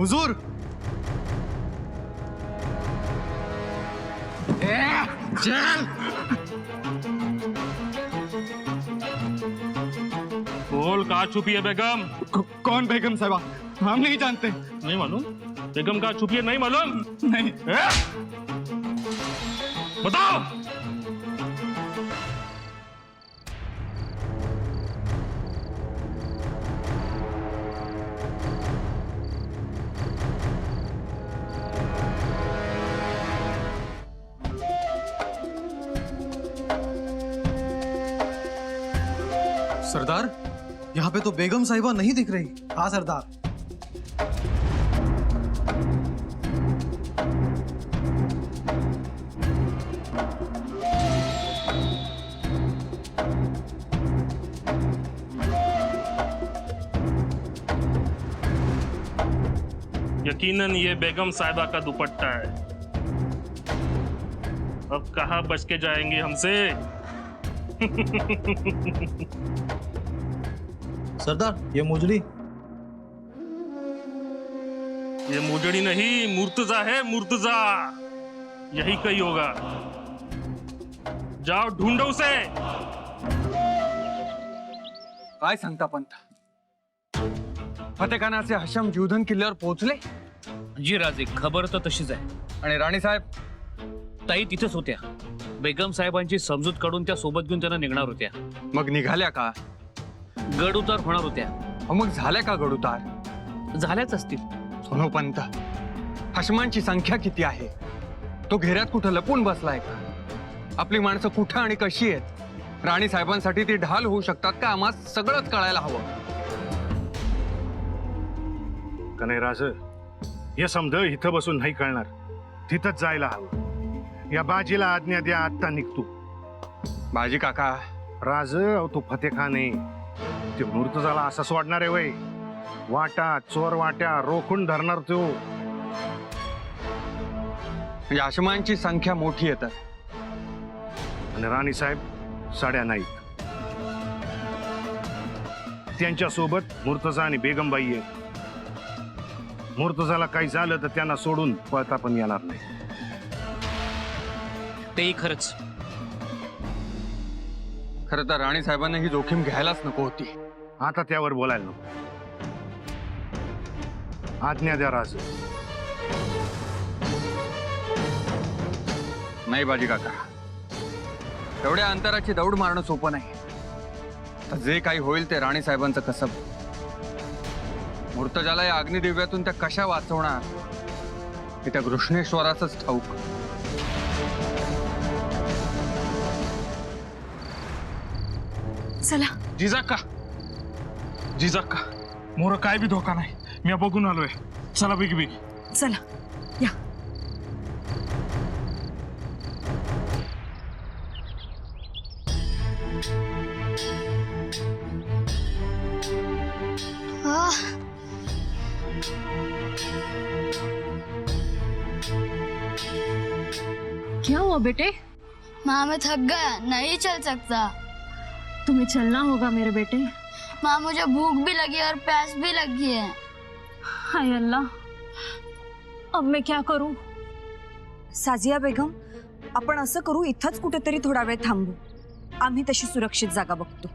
हुजूर, चल। बोल, कहाँ छुपी है बेगम? कौन बेगम साहिबा? हम नहीं जानते। नहीं मालूम? बेगम कहाँ छुपी है नहीं मालूम? नहीं। बताओ। सरदार, यहाँ पे तो बेगम साहिबा नहीं दिख रही। हाँ सरदार। यकीनन ये बेगम साहिबा का दुपट्टा है। अब कहाँ बच के जाएंगे हमसे? सरदार, ये मुजड़ी। ये मुजड़ी नहीं, मुर्तजा है, मुर्तजा। यही कहीं होगा। जाओ ढूंढो उसे। काय सांगता पंत? फतेखानाचे हशम जुधन किल्ल्यावर पोहोचले? जी राजे, खबर तर तशीच आहे. आणि राणी साहेब? ताई तिथेच होत्या. बेगम साहेबांची समजूत काढून त्या सोबत घेऊन त्यांना निघणार होत्या. मग निघाल्या का? गड उतार होणार होत्या. मग झाल्या का गडुतार? झाल्याच असतील. सोनो पंत, हशमांची संख्या किती आहे? तो घेऱ्यात कुठं लपून बसलाय का? आपली माणसं कुठं आणि कशी आहेत? राणी साहेबांसाठी ती ढाल होऊ शकतात का? आम्हाला सगळंच कळायला हवं. का नाही राज, हे समज इथं बसून नाही कळणार. तिथंच जायला हवं. या बाजीला आज्ञा द्या, आत्ता निघतो. बाजी काका, राज, तो फतेखान आहे. ते मुर्तजाला असं सोडणार आहे वय? वाटा चोर वाट्या रोखून धरणार तो. म्हणजे हशमांची संख्या मोठी आहे तर. आणि राणी साहेब साड्या नाहीत. त्यांच्या सोबत मुर्तजा आणि बेगमबाई आहे. मुर्तजाला काही झालं तर त्यांना सोडून पळता पण येणार नाही. तेही खरंच. खरं तर राणी साहेबांना ही जोखीम घ्यायलाच नको होती. आता त्यावर बोलायला नको. आज्ञा द्या राज. नाही बाजी काका, एवढ्या अंतराची दौड मारणं सोपं नाही. तर जे काही होईल ते राणी साहेबांचं कसब. मुर्तजाला या अग्निदिव्यातून त्या कशा वाचवणार हे त्या घृष्णेश्वराचंच ठाऊक. चला. जिजाक्का, मोर काय बी धोका नाही. मी बघून आलोय. चला बिग बिग. चला या. क्या हुआ बेटे? माँ मैं थक गया, नहीं चल सकता। तुम्हें चलना होगा मेरे बेटे। माँ मुझे भूख भी लगी और प्यास भी लगी है। हाय अल्लाह, अब मैं क्या करूं? साजिया बेगम, आपण असं करू, इथंच कुठेतरी थोडा वेळ थांबू. आम्ही तशी सुरक्षित जागा बघतो.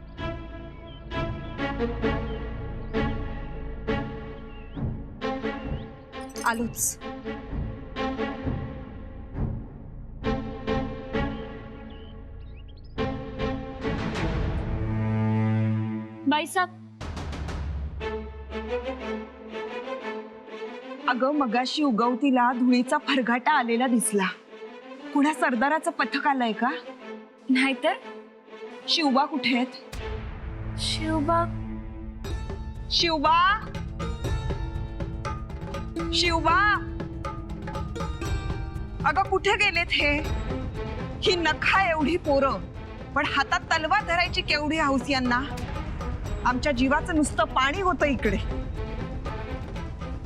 आलोच. भाई साहब, अगं मगाशी उगवतीला धुळीचा फरघाटा आलेला दिसला. कुणा सरदाराचं पथक आलंय का? नाहीतर शिवबा कुठे आहेत? शिवबा. शिवबा, शिवबा, अगं कुठे गेलेत हे? ही नखा एवढी पोरं, पण हातात तलवार धरायची केवढी हौस यांना. आमच्या जीवाचं नुसतं पाणी होतं इकडे.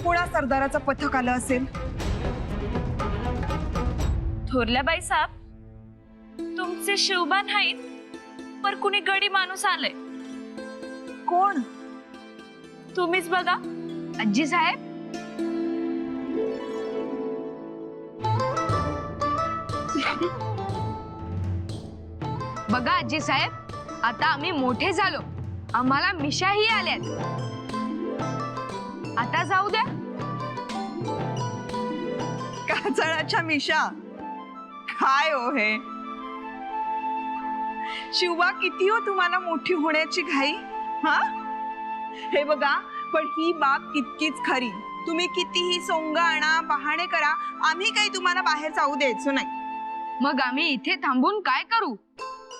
कुणा सरदाराचं पथक आलं असेल? थोरल्या बाई साहेब, तुमचे शिवबा नाहीत, पर कुणी गडी माणूस आलंय. कोण? तुम्हीच बघा. अज्जी साहेब, बघा आजी साहेब, आता आम्ही मोठे झालो, आम्हाला मिशाही आल्यात. आता जाऊ द्या. काजळाच्या मिशा काय हो हे? शिवा, किती हो तुम्हाला मोठी होण्याची घाई? हा, हे बघा, पण ही बाब तितकीच खरी. तुम्ही कितीही सोंग आणा, बहाणे करा, आम्ही काही तुम्हाला बाहेर जाऊ द्यायचो नाही. मग आम्ही इथे थांबून काय करू?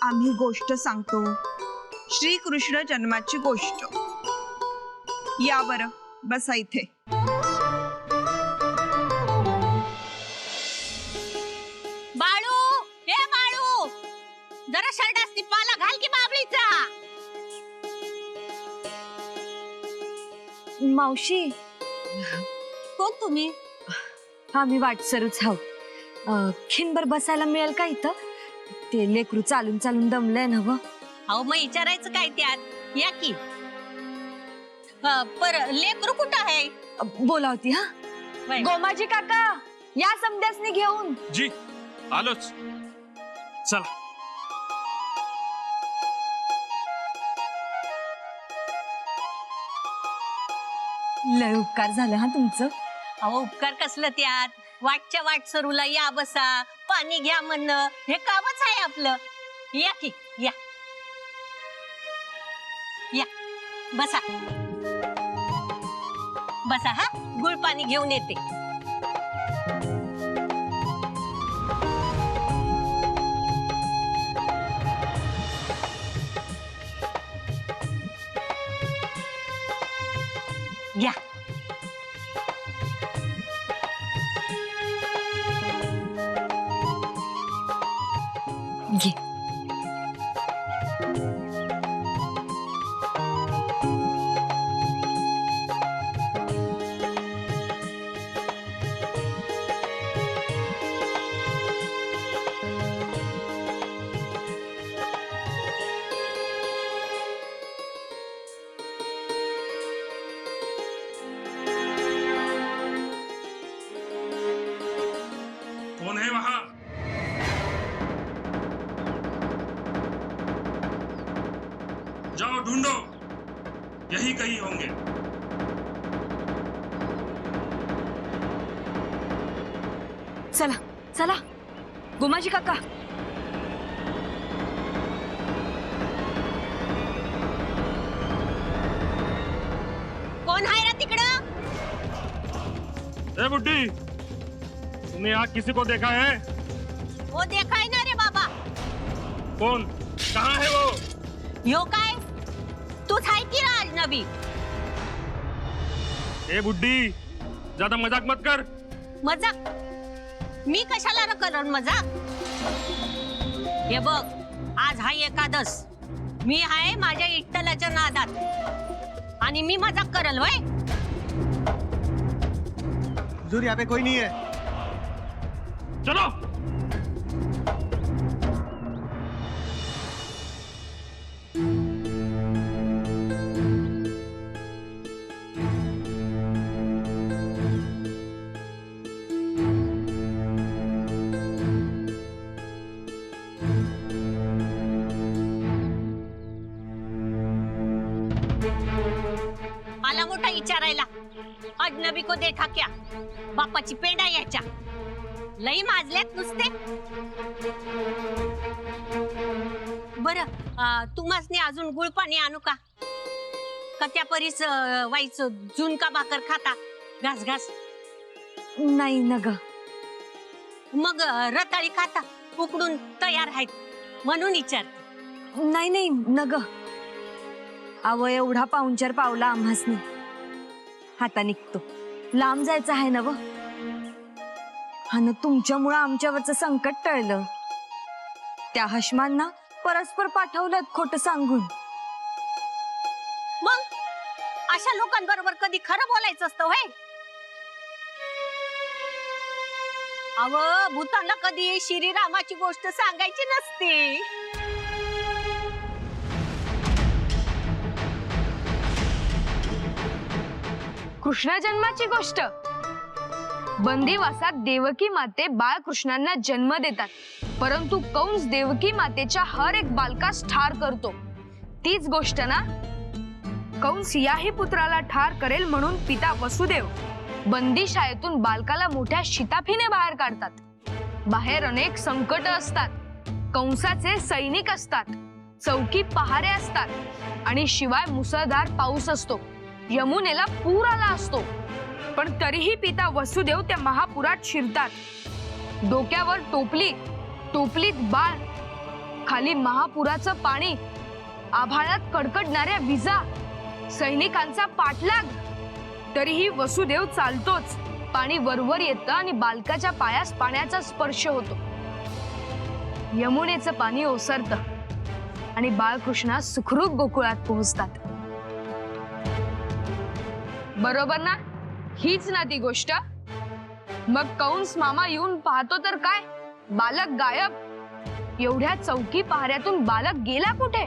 आम्ही गोष्ट सांगतो, श्रीकृष्ण जन्माची गोष्ट. या बरं, बसा इथे. बाळू, हे बाळू, जरा शर्टात पाला घाल की बाबळीचा. मावशी, कोण तुम्ही? आम्ही वाटसरूच आहोत. खिनभर बसायला मिळेल का इथं? ते लेकरू चालून चालून दमलंय ना व. अहो, मग विचारायचं काय त्यात? या की. पर लेकरू कुठं आहे? बोलावती हा. वय. गोमाजी काका, या समद्यासनी घेऊन. जी आलोच. चला. लय उपकार झालं हा तुमचं. अहो, उपकार कसलं त्यात? वाटच्या वाट सरूला या बसा, पाणी घ्या म्हणणं हे कामच आहे आपलं. या की, या या, बसा बसा. हा, गुळ पाणी घेऊन येते. घ्या. घे. कौन है वहां? जाओ ढूंढो, यही कहीं होंगे. चला चला, गोमाजी काका. कोण आहे रे तिकडं? ए बुड्ढी, तुमने यहाँ किसी को देखा है? वो देखाय ना रे बाबा. कौन? कहाँ है वो? यो काय, तूच आहे की राजनबी? ए बुड्ढी, ज्यादा मजाक मत कर. मजाक? मी कशाला न करन मजाक? हे बघ, आज हाय एकादस, मी आहे माझ्या इट्टलाच्या नादात आणि मी मजाक करल वय? हुजूर, यहाँ पे कोई नहीं है. चलो. आला मोठा विचारायला, अजनबी को देखा क्या? बापाची पेंडा याच्या. लई माजल्यात नुसते. बर, तुम्हासनी अजून गुळ पाणी आणू का? का त्या परीस वाईच झुणका भाकर खाता घास घास? नाही न ग. मग रताळी खाता उकडून तयार आहेत म्हणून विचारते. नाही नाही न ग. अव एवढा पाहुणचार पावला आम्हासनी, हाता निघतो. लांब जायचं आहे ना व. आणि तुमच्यामुळं आमच्यावरचं संकट टळलं. त्या हशमांना परस्पर पाठवलं खोटं सांगून. मग अशा लोकांबरोबर कधी खरं बोलायचं असतं व्हय? अव भूतांना कधी श्रीरामाची गोष्ट सांगायची नसते. कृष्ण जन्माची गोष्ट. बंदिवासात देवकी माते बाळकृष्णांना जन्म देतात परंतु कंस देवकी मातेच्या हर एक बालकास ठार करतो. तीच गोष्ट ना. कंस याही पुत्राला ठार करेल म्हणून पिता वसुदेव बंदीशाळेतून बालकाला मोठ्या शिताफीने बाहेर काढतात. बाहेर अनेक संकट असतात, कंसाचे सैनिक असतात, चौकी पहारे असतात आणि शिवाय मुसळधार पाऊस असतो. यमुनेला पूर आला असतो, पण तरीही पिता वसुदेव त्या महापुरात शिरतात. डोक्यावर टोपली, टोपलीत बाळ, खाली महापुराचं पाणी, आभाळात कडकडणाऱ्या विजा, सैनिकांचा पाठलाग, तरीही वसुदेव चालतोच. पाणी वरवर येतं आणि बालकाच्या पायास पाण्याचा स्पर्श होतो. यमुनेचं पाणी ओसरतं आणि बाळकृष्ण सुखरूप गोकुळात पोहोचतात. बरोबर ना? हीच ना ती गोष्ट. मग कंस मामा येऊन पाहतो तर काय, बालक गायब. एवढ्या चौकी पहाऱ्यातून बालक गेला कुठे?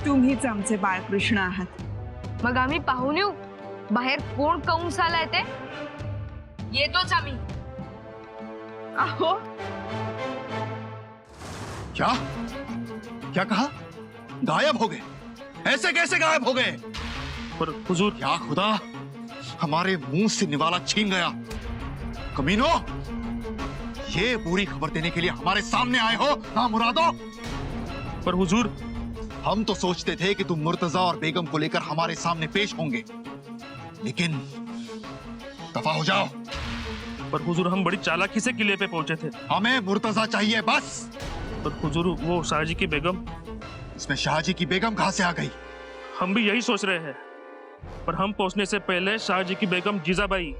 तुम्हीच आमचे बाळकृष्ण आहात. मग आम्ही पाहून येऊ बाहेर कोण कंस आलाय ते. येतोच आम्ही. अहो, क्या क्या कहा? गायब हो गए? ऐसे कैसे गायब हो गए? पर हुजूर, क्या खुदा हमारे मुंह से निवाला छीन गया? कमीनो, ये पूरी खबर देने के लिए हमारे सामने आए हो ना मुरादो? पर हुजूर, हम तो सोचते थे कि तुम मुर्तजा और बेगम को लेकर हमारे सामने पेश होंगे, लेकिन दफा हो जाओ. पर हुजूर, हम बड़ी चालाकी से किले पे पहुंचे थे. हमें मुर्तजा चाहिए बस. पर हुजूर, वो शाहजी की बेगम. इसमें शाहजी की बेगम कहां से आ गई? हम भी यही सोच रहे हैं, पर हम पहुंचने से पहले शाहजी की बेगम जीजाबाई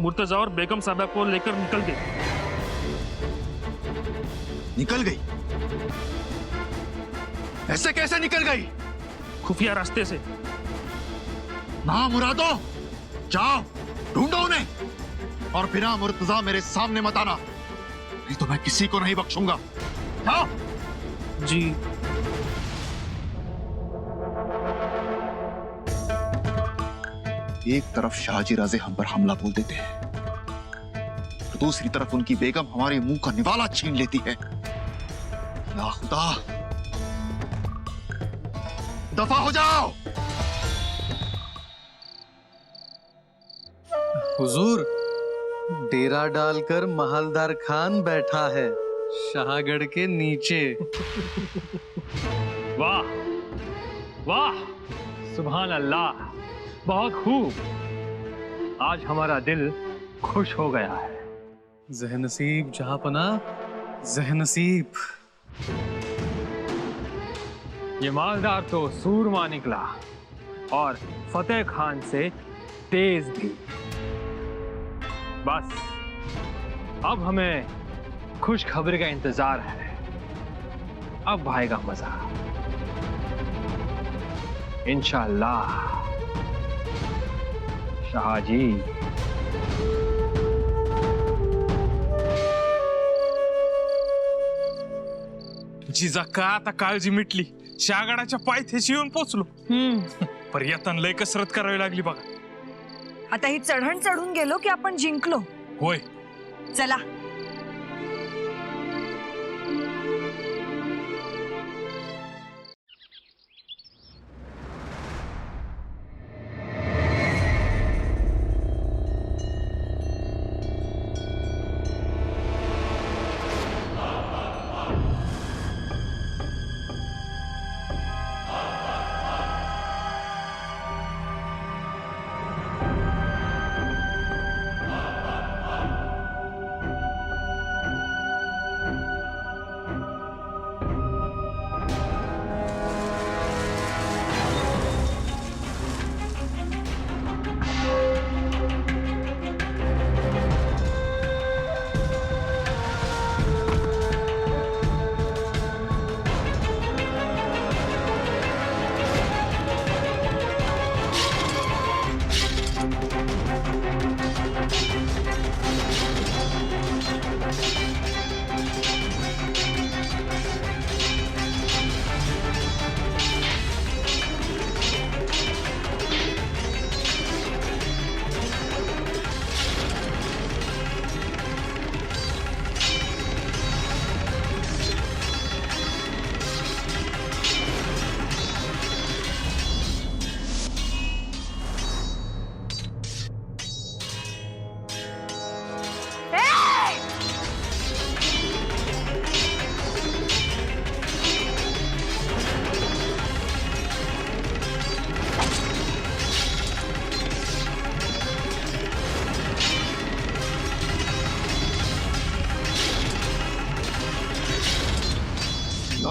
मुर्तजा और बेगम साहबा को लेकर निकल गई. निकल गई? ऐसे कैसे निकल गई? खुफिया रास्ते से. ना मुरादो, जाओ ढूंढो उन्हें और बिना मुर्तजा मेरे सामने मत आना, नहीं तो मैं किसी को नहीं बख्शूंगा. जाओ. जी. एक तरफ शाहजी राजे हम पर हमला बोल देते हैं, तो दूसरी तरफ उनकी बेगम हमारे मुंह का निवाला छीन लेती है. या खुदा, दफा हो जाओ. हुजूर, डेरा डालकर महलदार खान बैठा है शाहगढ़ के नीचे. वाह वाह, सुभान अल्लाह, बहुत खूब. आज हमारा दिल खुश हो गया है. जहनसीब जहांपना, जहनसीब. ये मालदार तो सूरमा निकला और फतेह खान से तेज भी. बस अब हमें खुशखबरी का इंतजार है. अब आएगा मजा इंशाअल्लाह. शाहजी, जिजा का आता काळजी मिटली. शाहगडाच्या पायथ्याशी येऊन पोचलो. पर येताना लय कसरत करावी लागली बघा. आता ही चढण चढून गेलो की आपण जिंकलो. होय. चला.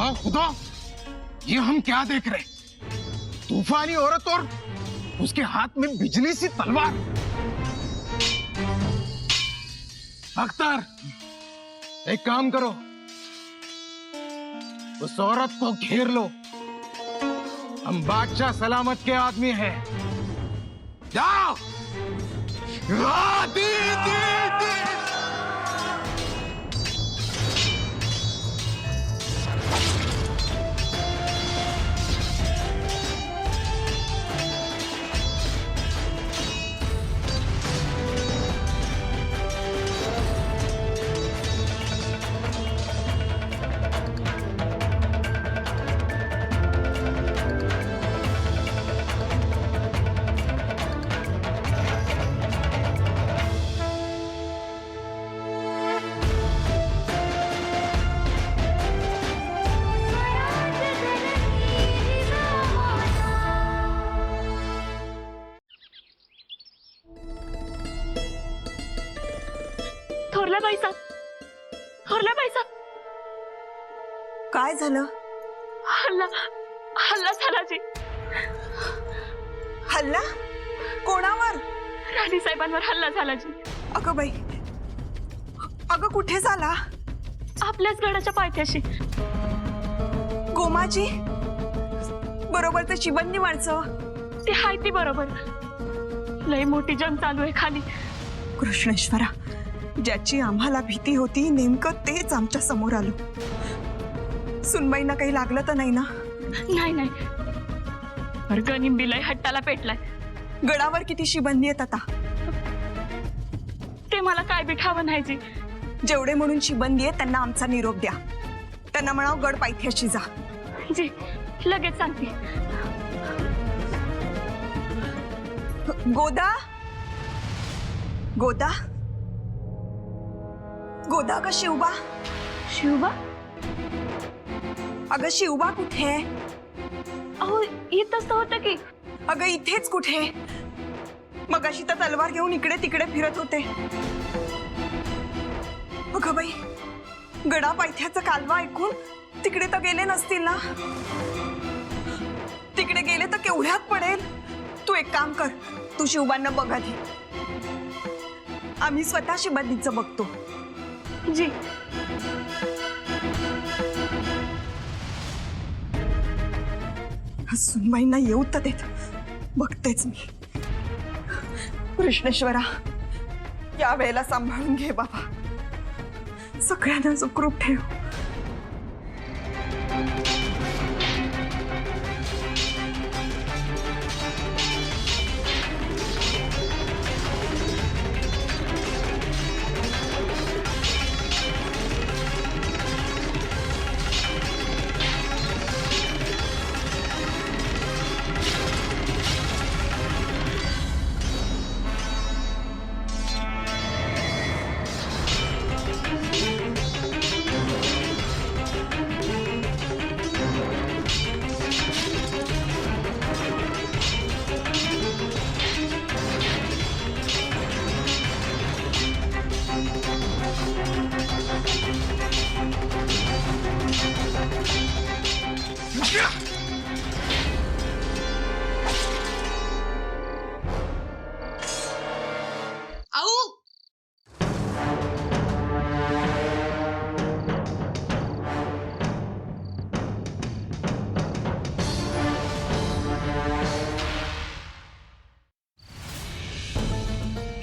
या खुदा, ये हम क्या देख रहे? तूफानी औरत और उसके हाथ में बिजली सी तलवार। अख्तर, एक काम करो, उस औरत को घेर लो। हम बादशाह सलामत के आदमी हैं। जाओ। दी, दी, दी। थोरल्या बाईसाहेब, थोरल्या बाईसाहेब, काय झालं? हल्ला हल्ला झाला जी. हल्ला? कोणावर? राणी साहेबांवर हल्ला झाला जी. अगं बाई, अगं कुठे झाला? आपल्याच गडाच्या पायथ्याशी. गोमाजी बरोबर तर चिबंदी माणसं. ते हाय ती बरोबर. लय मोठी जंग चालू आहे खाली. कृष्णेश्वरा, ज्याची आम्हाला भीती होती नेमकं तेच आमच्या समोर आलं. सुनबाईंना काही लागलं तर नाही ना? नाही नाही, वर्गनिंबी लय हट्टाला पेटलाय. गडावर किती शिबंदी आहेत आता? ते मला काय बिठावं नाही जी. जेवढे म्हणून शिबंदी आहेत त्यांना आमचा निरोप द्या. त्यांना म्हणाव गड पायथ्याशी जा. जी लगेच सांगते. गोदा, गोदा, गोदा का शिवबा? शिवबा? अगं शिवबा कुठे? अहो इथंच तर होतं की. अगं इथेच कुठे? मगाशी तर तलवार घेऊन इकडे तिकडे फिरत होते. अगं बाई, गडा पायथ्याचा कालवा ऐकून तिकडे तर गेले नसतील ना? तिकडे गेले तर केवढ्यात पडेल. तू एक काम कर, तू शिवबांना बघ आधी. आम्ही स्वतः शिबंदीचं बघतो. जी. सुनबाईंना येऊ तर देत, बघतेच मी. कृष्णेश्वरा, या वेळेला सांभाळून घे बाबा. सगळ्यांना सुखरूप ठेव.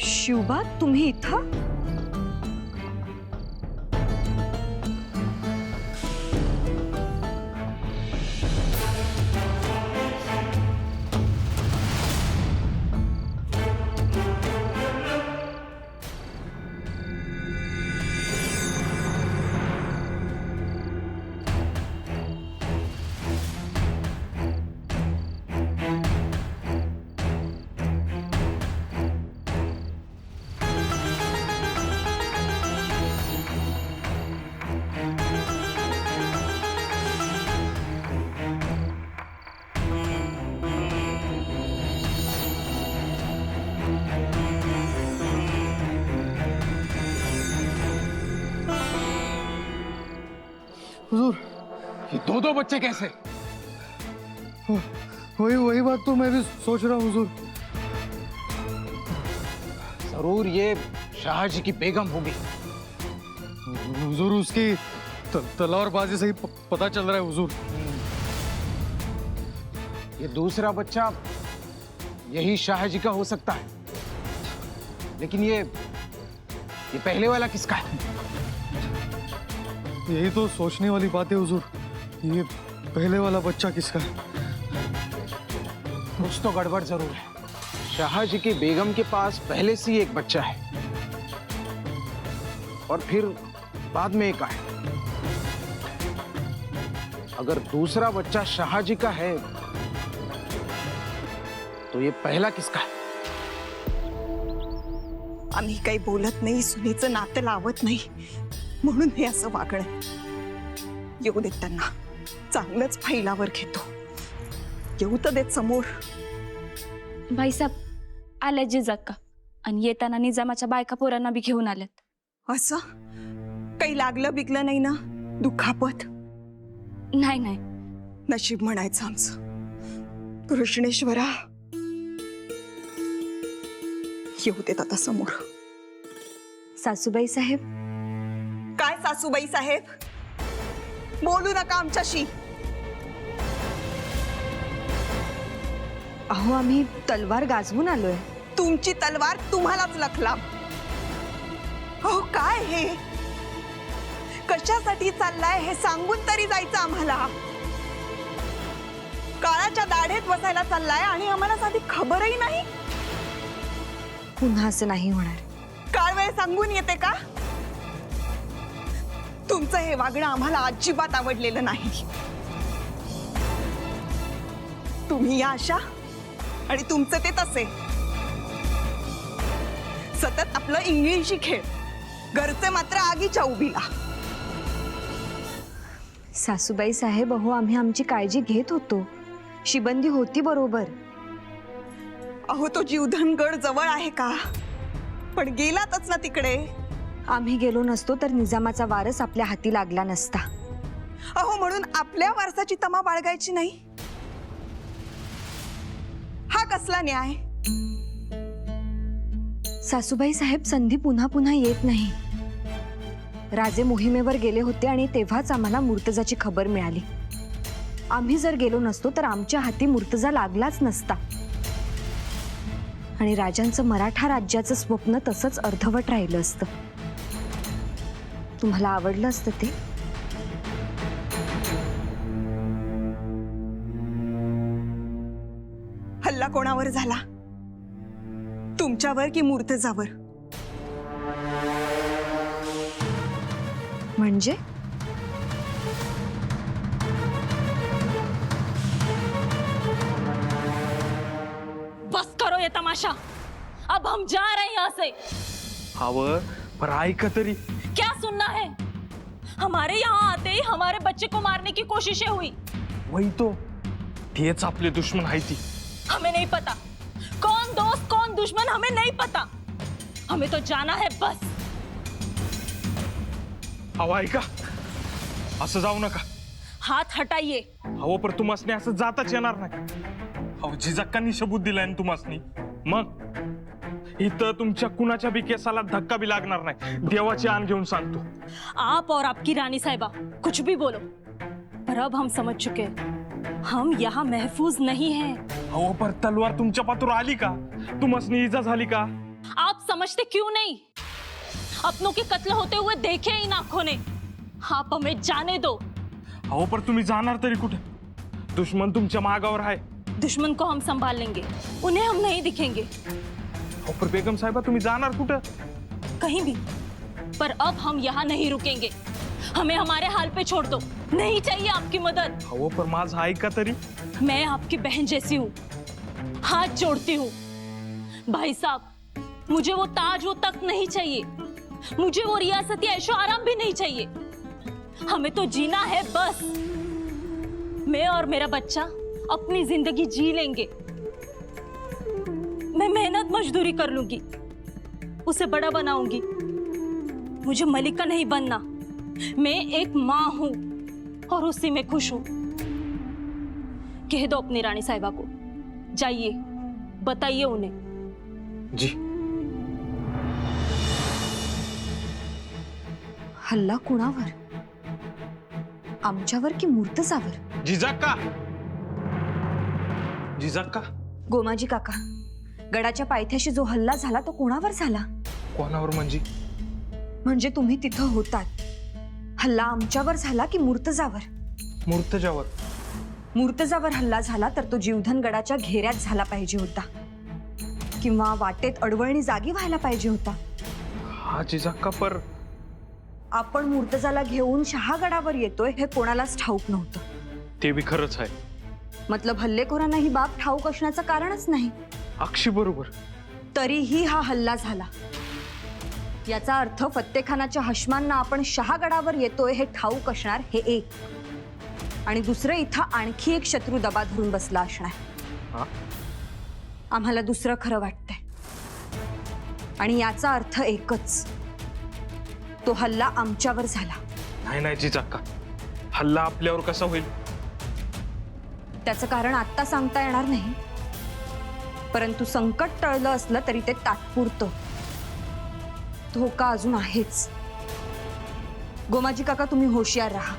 शिवबा, तुम्ही इथं? हुजूर, ये दो बच्चे कैसे? वही बात तो मैं भी सोच रहा हूँ हुजूर। जरूर ये शाहजी की बेगम होगी। हुजूर उसकी तलवारबाजी से ही पता चल रहा है हुजूर। ये दूसरा बच्चा यही शाहजी का हो सकता है, लेकिन ये पहले वाला किसका है? यही तो सोचने वाली बात है हुजूर, ये पहले वाला बच्चा किसका है? कुछ तो गड़बड़ जरूर है। शाहजी की बेगम के पास पहले से ही एक बच्चा है और फिर बाद में एक आया। अगर दूसरा बच्चा शाहजी का है तो ये पहला किसका है? आम्ही काही बोलत नाही, सुनेचं नातं लावत नाही म्हणून हे असं वागणं। येऊ देत त्यांना, चांगलंच फैलावर घेतो। येऊ तर देत समोर। भाईसाहेब आल्या जिजाक्का आणि येताना निजामाच्या बायका पोरांना बी घेऊन आल्यात। असं काही लागलं बिगलं नाही ना? दुखापत? नाही नाही, नशीब म्हणायचं आमचं। कृष्णेश्वरा, येऊ देत आता समोर। सासूबाई साहेब, काय सासूबाई साहेब? बोलू नका आमच्याशी। अहो आम्ही तलवार गाजवून आलोय। तुमची तलवार तुम्हालाच लखला। अहो काय हे? कशासाठी चाललाय हे सांगून तरी जायचं आम्हाला। काळाच्या दाढेत बसायला चाललाय आणि आम्हाला साधी खबरही नाही। पुन्हा असं नाही होणार। काळ वेळ सांगून येते का? तुमचं हे वागणं आम्हाला अजिबात आवडलेलं नाही। तुम्ही या अशा आणि तुमचं ते तसे। सतत आपलं इंग्लिशी खेळ, घरचे मात्र आगीच्या उभीला। सासूबाई साहेब, अहो आम्ही आमची काळजी घेत होतो, शिबंदी होती बरोबर। अहो तो जीवधनगड जवळ आहे का? पण गेलातच ना तिकडे। आम्ही गेलो नसतो तर निजामाचा वारस आपल्या हाती लागला नसता। अहो म्हणून आपल्या वारसाची तमा बाळगायची नाही? हा कसला न्याय? सासूबाई साहेब, संधी पुन्हा पुन्हा येत नाही। राजे मोहिमेवर गेले होते आणि तेव्हाच आम्हाला मुर्तजाची खबर मिळाली। आम्ही जर गेलो नसतो तर आमच्या हाती मुर्तजा लागलाच नसता आणि राजांचं मराठा राज्याचं स्वप्न तसंच अर्धवट राहिलं असतं। तुम्हाला आवडलं असतं ते? हल्ला कोणावर झाला? तुमच्यावर की मुर्तजावर? म्हणजे बस करो ये तमाशा। अब हम जा रहे हैं यहाँ से। हवं पर ऐका तरी। क्या सुनना है? हमारे यहाँ आते ही हमारे बच्चे को मारने की कोशिशें हुई। वही तो, तेच आपले दुश्मन आहे ती। हमें नहीं पता कौन दोस्त कौन दुश्मन, हमें नहीं पता। हमें तो जाना है बस। हवं ऐका, असं जाऊ नका। हाथ हटाइए। हवं पर तुमासनी असं जाताच येणार नाही। अहो जिजाक्कांनी सबूत दिलाय ना तुमासनी, मग इथं तुमच्या कुणाच्या बी केसाला धक्का भी लागणार नाही, देवाची आण घेऊन सांगतो। आप और आपकी रानी साहिबा कुछ भी बोलो, पर अब हम समझ चुके हैं हम यहाँ महफूज नहीं हैं। अहो पर तलवार तुमच्या पातूर आली का? तुमासनी इजा झाली का? आप समझते क्यों नहीं? अपनों के कत्ल होते हुए देखे इन आंखों ने। आप हमें जाने दो। अहो पर तुम्ही जाणार तरी कुठे? दुश्मन तुमच्या मागावर आहे। दुश्मन को हम संभाल लेंगे, उन्हें हम नहीं दिखेंगे। अहो पर बेगम साहिबा तुम्ही जाणार कुठे? कहीं भी, पर अब हम यहाँ नहीं रुकेंगे। हमें हमारे हाल पे छोड़ दो, नहीं चाहिए आपकी मदद। अहो पर माझं ऐका तरी। मैं आपकी बहन जैसी हूँ, हाथ जोड़ती हूँ। भाई साहब, मुझे वो ताज वो तख्त नहीं चाहिए, मुझे वो रियासती ऐशो आराम भी नहीं चाहिए। हमें तो जीना है बस। मैं और मेरा बच्चा अपनी जिंदगी जी लेंगे। मैं मेहनत मजदूरी कर लूंगी, उसे बड़ा बनाऊंगी। मुझे मलिका नहीं बनना, मैं एक माँ हूँ। और उसी में खुश हूं। कह दो अपनी रानी साहिबा को, जाइए बताइए उन्हें। जी। हल्ला कुणावर? आमच्यावर की मूर्तजावर? जिजाक्का, जिजाक्का, गोमाजी काका, गडाच्या पायथ्याशी जो हल्ला झाला तो कोणावर झाला? कोणावर म्हणजे तुम्ही तिथं होतात, हल्ला आमच्यावर झाला की मूर्तजावर? मूर्तजावर. मूर्तजावर हल्ला झाला तर तो जीवधन गडाच्या घेऱ्यात झाला पाहिजे होता, किंवा वाटेत अडवळणी जागी व्हायला पाहिजे होता. हा जिजाक्का, पर आपण मूर्तजाला घेऊन शहागडावर येतोय हे कोणालाच ठाऊक नव्हतं. ते बी खरंच आहे. मतलब हल्लेखोरांना ही बाब ठाऊक असण्याचं कारणच नाही. अक्षी बरोबर. तरीही हा हल्ला झाला. याचा अर्थ फत्तेखानाच्या हशमांना आपण शहागडावर येतोय हे ठाऊक असणार, हे एक. आणि दुसरं, इथं आणखी एक शत्रू दबा धरून बसला असणार. आम्हाला दुसरं खरं वाटतंय, आणि याचा अर्थ एकच, तो हल्ला आमच्यावर झाला. नाही नाही जिजाक्का, हल्ला आपल्यावर कसा होईल? त्याचं कारण आत्ता सांगता येणार नाही, परंतु संकट टळलं असलं तरी ते तात्पुरतं. धोका अजून आहेच. गोमाजी काका, तुम्ही होशियार राहा.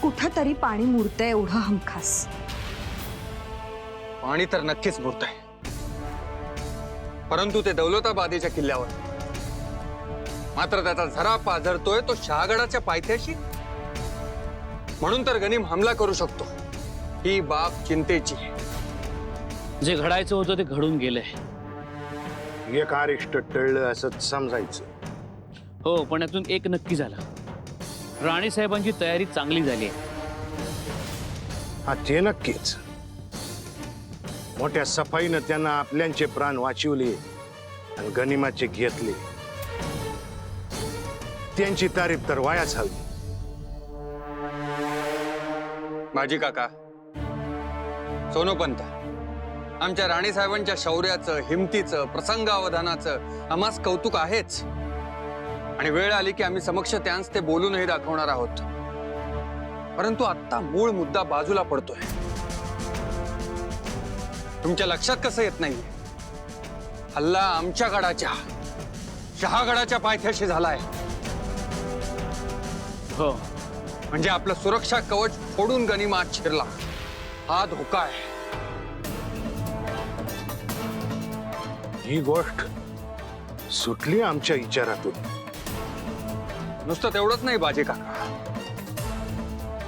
कुठंतरी पाणी मुरतंय एवढं हमखास. पाणी तर नक्कीच मुरतंय, परंतु ते दौलताबादीच्या किल्ल्यावर. मात्र त्याचा झरा पाझरतोय तो शहागडाच्या पायथ्याशी. म्हणून तर गनिम हमला करू शकतो. ही बाब चिंतेची. जे घडायचं होतं ते घडून गेलंय. एक अरिष्ट टळलं असंच समजायचं. हो, पण यातून एक नक्की झालं, राणी साहेबांची तयारी चांगली झाली आहे. हा, ते नक्कीच. मोठ्या सफाईनं त्यांना आपल्यांचे प्राण वाचवले आणि गनिमाचे घेतले. त्यांची तारीफ तर वायाच हवी. माजी काका, सोनोपंत, आमच्या राणी साहेबांच्या शौर्याचं, हिमतीचं, प्रसंगावधानाचं आम्हास कौतुक आहेच. आणि वेळ आली की आम्ही समक्ष त्यांस ते बोलूनही दाखवणार आहोत. परंतु आता मूळ मुद्दा बाजूला पडतोय. तुमच्या लक्षात कसं येत नाही, हल्ला आमच्या गडाच्या, शहागडाच्या पायथ्याशी झालाय. हो, म्हणजे आपलं सुरक्षा कवच फोडून गनिमात शिरला, हा धोका आहे. ही गोष्ट सुटली आमच्या विचारातून. नुसतं तेवढंच नाही बाजी काका,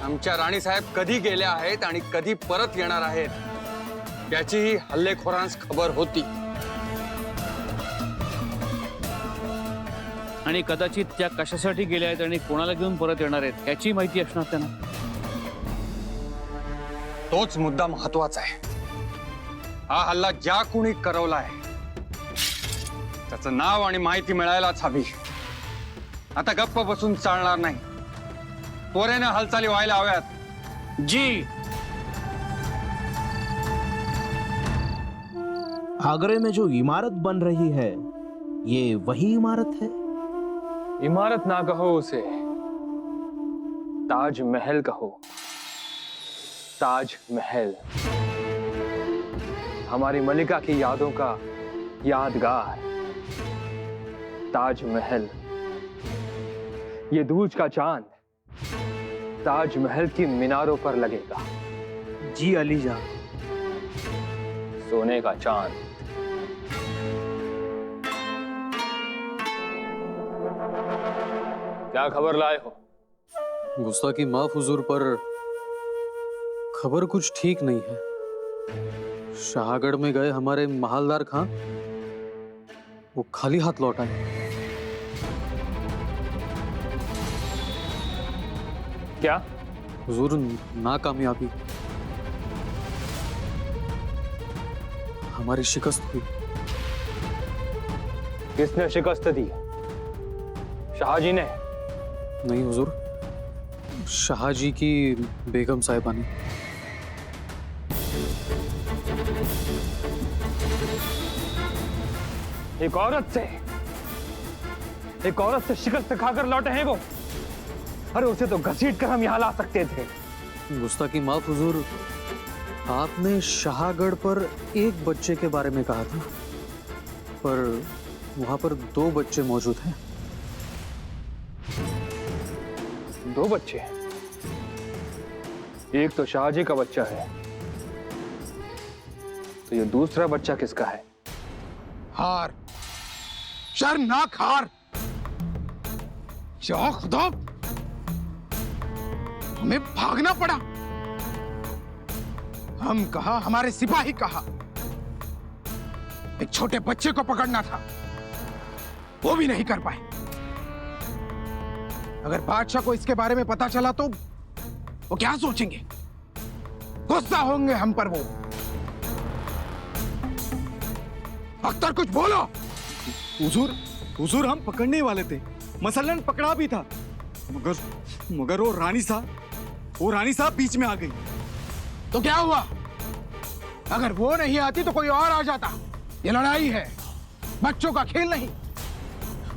आमच्या राणी साहेब कधी गेल्या आहेत आणि कधी परत येणार आहेत याचीही हल्लेखोरांस खबर होती. आणि कदाचित त्या कशासाठी गेल्या आहेत आणि कोणाला घेऊन परत येणार आहेत याची माहिती असणार त्यांना. तोच मुद्दा महत्वाचा आहे. हा हल्ला ज्या कोणी करवलाय त्याचं नाव आणि माहिती मिळायलाच हवी. आता गप्प बसून चालणार नाही. त्वरेनं हालचाली व्हायला हव्यात. जी. आगरे में जो इमारत बन रही है, ये वही इमारत है? इमारत ना कहो उसे, ताजमहल कहो. ताजमहल हमारी मलिका की यादों का यादगार. ताजमहल, ये दूज का चांद ताजमहल की मीनारों पर लगेगा. जी अली जान. सोने का चांद. क्या खबर लाए हो? गुस्ताखी माफ हुजूर, पर खबर कुछ ठीक नहीं है. शाहगढ़ में गए हमारे महालदार खां वो खाली हाथ लौट आए. क्या? हुजूर, नाकामयाबी, हमारी शिकस्त हुई. किसने शिकस्त दी? शाहजी ने? नहीं हुजूर, शाहजी की बेगम साहिबा ने. एक औरत से शिकस्त खाकर लौटे हैं वो. अरे उसे तो घसीट कर हम यहाँ ला सकते थे। गुस्ताखी माफ हुजूर, आपने शाहगढ़ पर एक बच्चे के बारे में कहा था, पर वहां पर 2 बच्चे मौजूद हैं। 2 बच्चे? एक तो शाहजी का बच्चा है, तो ये दूसरा बच्चा किसका है? हार, शर्मनाक हार। या खुदा, हमें भागना पड़ा। हम कहा, हमारे सिपाही कहा, एक छोटे बच्चे को पकड़ना था, वो भी नहीं कर पाए। अगर बादशाह को इसके बारे में पता चला तो वो क्या सोचेंगे? गुस्सा होंगे हम पर वो। अख्तर, कुछ बोलो। हुजूर हम पकड़ने वाले थे, मसलन पकड़ा भी था, मगर वो रानी साहब बीच में आ गई। तो क्या हुआ? अगर वो नहीं आती तो कोई और आ जाता। ये लड़ाई है, बच्चों का खेल नहीं।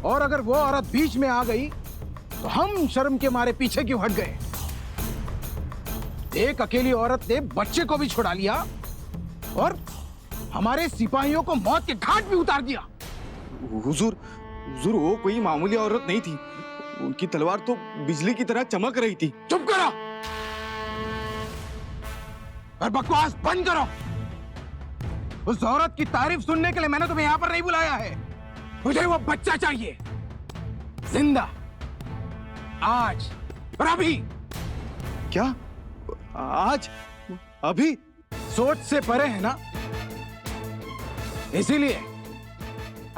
और अगर वो औरत बीच में आ गई तो हम शर्म के मारे पीछे क्यों हट गए? एक अकेली औरत ने बच्चे को भी छुड़ा लिया और हमारे सिपाहियों को मौत के घाट भी उतार दिया। हुजूर वो कोई मामूली औरत नहीं थी, उनकी तलवार तो बिजली की तरह चमक रही थी। चुप करो और बकवास बंद करो। उस औरत की तारीफ सुनने के लिए मैंने तुम्हें यहां पर नहीं बुलाया है। मुझे वो बच्चा चाहिए, जिंदा, आज और अभी। क्या? आज? अभी? सोच से परे है ना, इसीलिए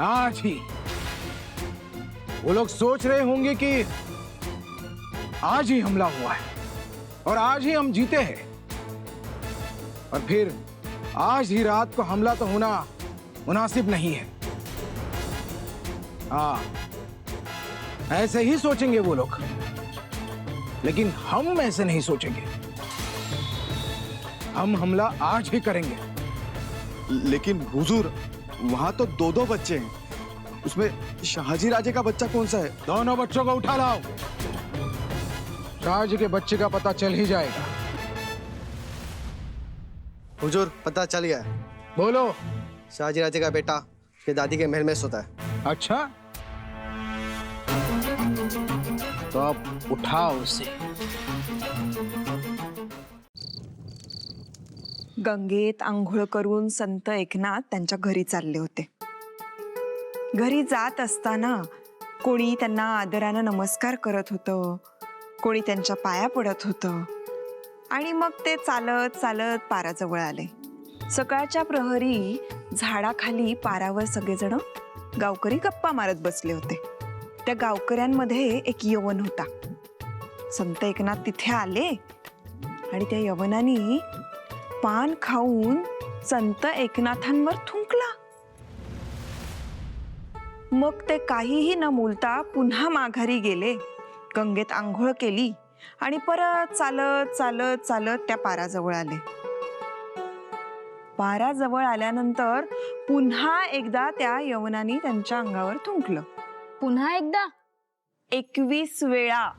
आज ही। वो लोग सोच रहे होंगे कि आज ही हमला हुआ है और आज ही हम जीते हैं, और फिर आज ही रात को हमला तो होना मुनासिब नहीं है। हाँ, ऐसे ही सोचेंगे वो लोग, लेकिन हम ऐसे नहीं सोचेंगे। हम हमला आज ही करेंगे। लेकिन हुजूर, वहां तो 2 बच्चे हैं, उसमें शाहजी राजे का बच्चा कौन सा है? दोनों बच्चों को उठा लाओ, शाहजी के बच्चे का पता चल ही जाएगा। हुजूर, पता चल गया है। बोलो। शाहजी राजे का बेटा उसके दादी के महल में सोता है। अच्छा, तो अब उठाओ उसे। गंगेत आंघोळ करून संत एकनाथ त्यांच्या घरी चालले होते. घरी जात असताना कोणी त्यांना आदरानं नमस्कार करत होतं, कोणी त्यांच्या पाया पडत होतं, आणि मग ते चालत चालत पाराजवळ आले. सकाळच्या प्रहरी झाडाखाली पारावर सगळेजण गावकरी गप्पा मारत बसले होते. त्या गावकऱ्यांमध्ये एक यवन होता. संत एकनाथ तिथे आले आणि त्या यवनानी पान खाऊन संत एकनाथांवर थुंकला. मग ते काहीही न बोलता पुन्हा माघारी गेले, गंगेत आंघोळ केली आणि परत चालत चालत चालत त्या पाराजवळ आले. पाराजवळ आल्यानंतर पुन्हा एकदा त्या यवनानी त्यांच्या अंगावर थुंकलं. पुन्हा एकदा? 21 वेळा.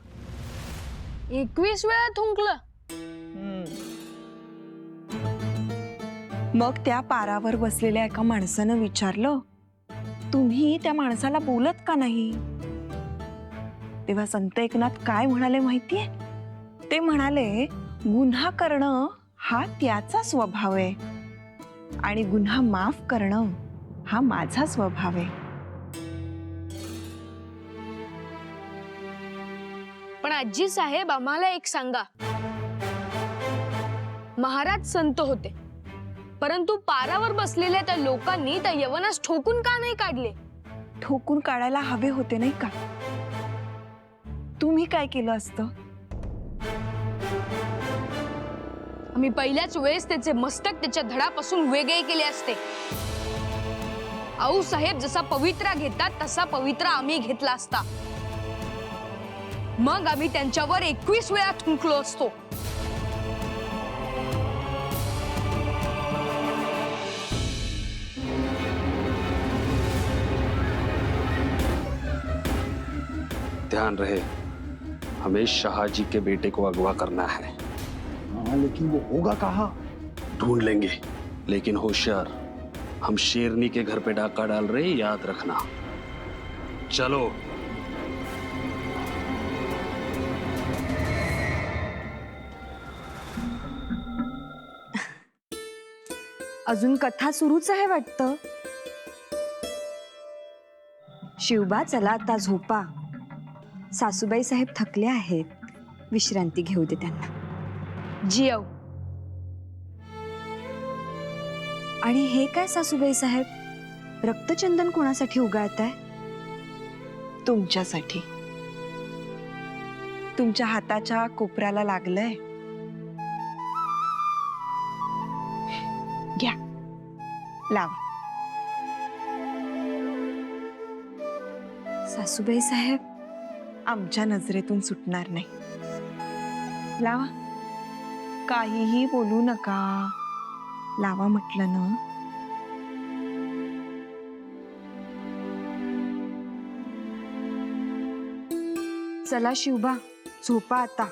21 वेळा थुंकलं? मग त्या पारावर बसलेल्या एका माणसानं विचारलं, तुम्ही त्या माणसाला बोलत का नाही? तेव्हा संत एकनाथ काय म्हणाले माहितीये? ते म्हणाले, गुन्हा करणं हा त्याचा स्वभाव आहे आणि गुन्हा माफ करणं हा माझा स्वभाव आहे. पण आजी साहेब, आम्हाला एक सांगा, महाराज संत होते, परंतु पारावर बसलेल्या त्या लोकांनी त्या यवनास ठोकून का नाही काढले? ठोकून काढायला हवे होते नाही का? तुम्ही काय केलं असतं? आम्ही पहिल्याच वेळेस त्याचे मस्तक त्याच्या धडापासून वेगळे केले असते. आऊ साहेब जसा पवित्रा घेतात तसा पवित्रा आम्ही घेतला असता. मग आम्ही त्यांच्यावर 21 वेळा थुंकलो असतो. ध्यान रहे, हमें शाहजी के बेटे को अगवा करना है। हाँ, लेकिन वो होगा कहाँ? ढूंढ लेंगे, लेकिन होशियार, हम शेरनी के घर पे डाका डाल रहे हैं, याद रखना। चलो। अजून कथा सुरूच आहे वाटतं. शिवबा चला आता झोपा. सासूबाई साहेब थकले आहेत, विश्रांती घेऊ दे त्यांना. जियव. आणि हे काय सासूबाई साहेब, रक्तचंदन कोणासाठी उगाळताय? तुमच्यासाठी. तुमच्या हाताच्या कोपऱ्याला लागलंय. घ्या, लावा. सासूबाई साहेब, आमच्या नजरेतून सुटणार नाही. लावा. काहीही बोलू नका. लावा म्हटलं ना. चला शिवबा, झोपा आता.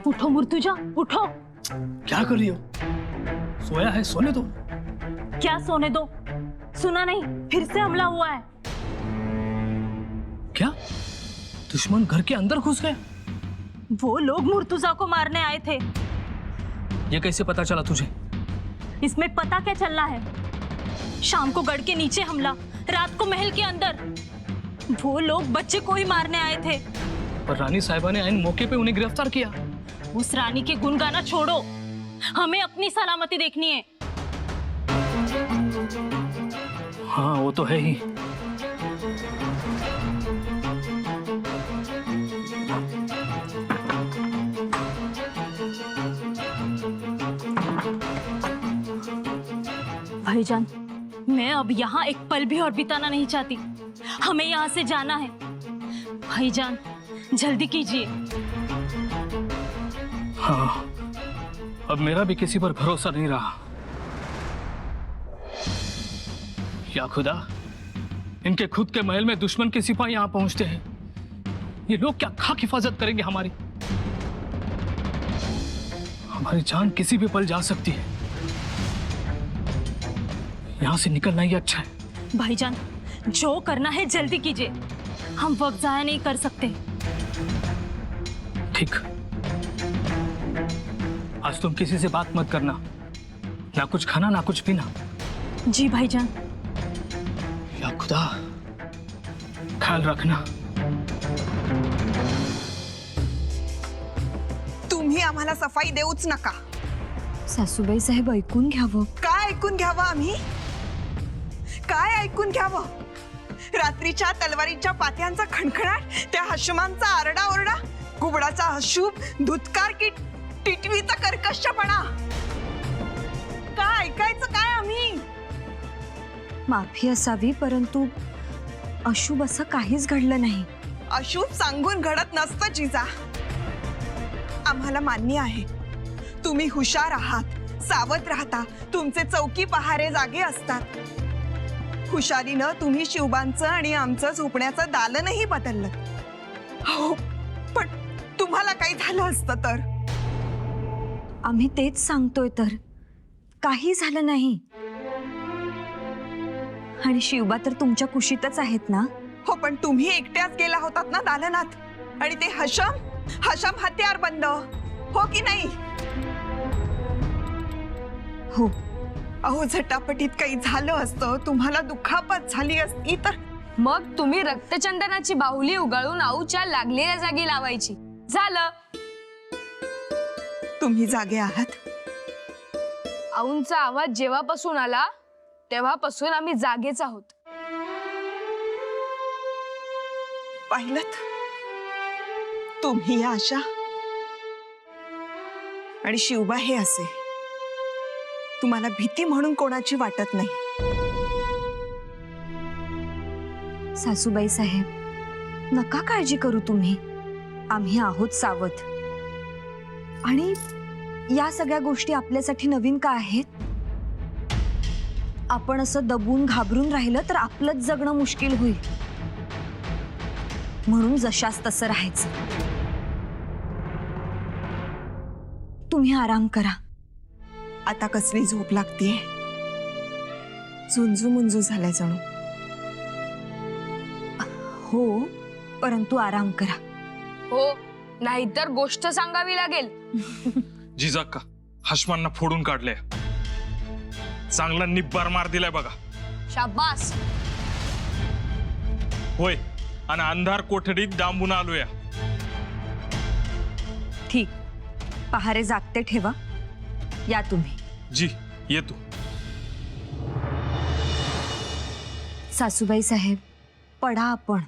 उठो मुर्तुजा, उठो. क्या कर रही हो? सोया है, सोने दो. क्या सोने दो? सुना नहीं, फिर से हमला हुआ है. क्या दुश्मन घर के अंदर घुस गए? वो लोग मुर्तुजा को मारने आए थे. ये कैसे पता चला तुझे? इसमें पता क्या चलना है? शाम को गढ़ के नीचे हमला, रात को महल के अंदर. वो लोग बच्चे को ही मारने आए थे. पर रानी साहिबा ने ऐन मौके पे उन्हें गिरफ्तार किया. उस रानी के गुण गाना छोड़ो, हमें अपनी सलामती देखनी है. हाँ वो तो है ही. भाईजान, मैं अब यहाँ एक पल भी और बिताना नहीं चाहती. हमें यहाँ से जाना है. भाईजान, जल्दी कीजिए. हाँ, अब मेरा भी किसी पर भरोसा नहीं रहा. या खुदा, इनके खुद के महल में दुश्मन के सिपाही यहाँ पहुंचते हैं. ये लोग क्या खाक हिफाजत करेंगे हमारी? हमारी जान किसी भी पल जा सकती है. यहाँ से निकलना ही अच्छा है. भाईजान, जो करना है जल्दी कीजिए. हम वक्त जाया नहीं कर सकते. ठीक. आज तुम किसी से बात मत करना, ना कुछ खाना ना कुछ पीना। जी भाईजान। या खुदा, ख्याल रखना। तुम्ही आम्हाला सफाई देऊच नका. सासूबाई साहेब ऐकून घ्यावं. काय ऐकून घ्यावं आम्ही? काय ऐकून घ्यावं? रात्रीच्या तलवारीच्या पात्यांचा खणखणाट, त्या हशमांचा आरडाओरडा, कुबडाचा हशूब, धुतकार की टिटवीचा कर्कशपणा. काय ऐकायचं काय आम्ही? माफी असावी, परंतु अशुभ असं काहीच घडलं नाही. अशुभ सांगून घडत नसतं जिजा. आम्हाला मान्य आहे तुम्ही हुशार आहात, सावध राहता, तुमचे चौकी पहारे जागे असतात. हुशारीनं तुम्ही शिवबांचं आणि आमचं झोपण्याचं दालनही बदललं. हो, पण तुम्हाला काही झालं असतं तर? आम्ही तेच सांगतोय तर, काही झालं नाही. आणि शिवबा तर तुमच्या कुशीतच आहेत ना. हो, पण तुम्ही एकट्याच गेला होतात ना दालनात. आणि ते हशम हत्यार बंद, हो की नाही? हो. अहो, झटापटीत काही झालं असतं, तुम्हाला दुखापत झाली असती तर? मग तुम्ही रक्तचंदनाची बाहुली उगाळून आऊच्या लागलेल्या जागी लावायची. झालं. तुम्ही जागे आहात? आऊंचा आवाज जेव्हापासून आला तेव्हापासून आम्ही जागेच आहोत. पाहिलत, तुम्ही आशा आणि शिवबा हे असे. तुम्हाला भीती म्हणून कोणाची वाटत नाही. सासूबाई साहेब, नका काळजी करू तुम्ही. आम्ही आहोत सावध. आणि या सगळ्या गोष्टी आपल्यासाठी नवीन का आहेत? आपण असं दबून घाबरून राहिलं तर आपलंच जगणं मुश्किल होईल. म्हणून जशास तसं राहायचं. तुम्ही आराम करा. आता कसली झोप लागतीये? झुंजू मुंजू झालाय जणू. हो, परंतु आराम करा. हो, नाहीतर गोष्ट सांगावी लागेल. जिजाक्का, हशमांना फोडून काढले, चांगला निब्बार मार दिलाय बघा. शाबास. होय, आणि अंधार कोठडीत डांबून आलोया. ठीक, पहारे जागते ठेवा. या तुम्ही. जी, येतो. सासूबाई साहेब, पडा आपण.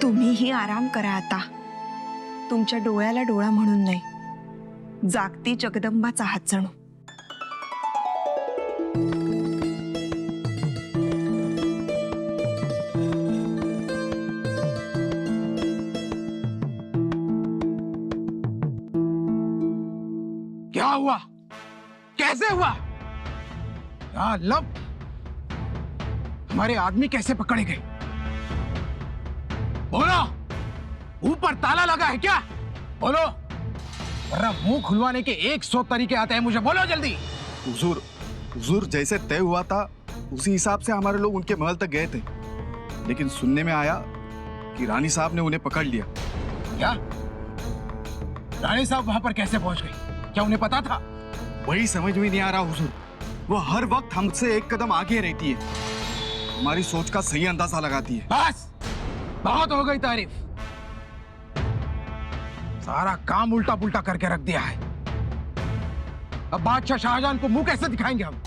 तुम्हीही आराम करा आता. तुमच्या डोळ्याला डोळा म्हणून नाही, जागती जगदंबाचा हात जणू. क्या हुआ? कैसे हुआ? या लब, हमारे आदमी कैसे पकड़े गए? बोलो, ऊपर ताला लगा है क्या? बोलो, वरना मुंह खुलवाने के 100 तरीके आते हैं. मुझे बोलो जल्दी. हुजूर जैसे तय हुआ था उसी हिसाब से हमारे लोग उनके महल तक गए थे, लेकिन सुनने में आया कि रानी साहब ने उन्हें पकड़ लिया. क्या? रानी साहब वहां पर कैसे पहुंच गई? क्या उन्हें पता था? वही समझ में नहीं आ रहा हुजूर. वो हर वक्त हमसे एक कदम आगे रहती है, हमारी सोच का सही अंदाजा लगाती है. बस, बहुत हो गई तारीफ. सारा काम उल्टा पुल्टा करके रख दिया है. अब बादशाह शाहजहां को मुंह कैसे दिखाएंगे हम?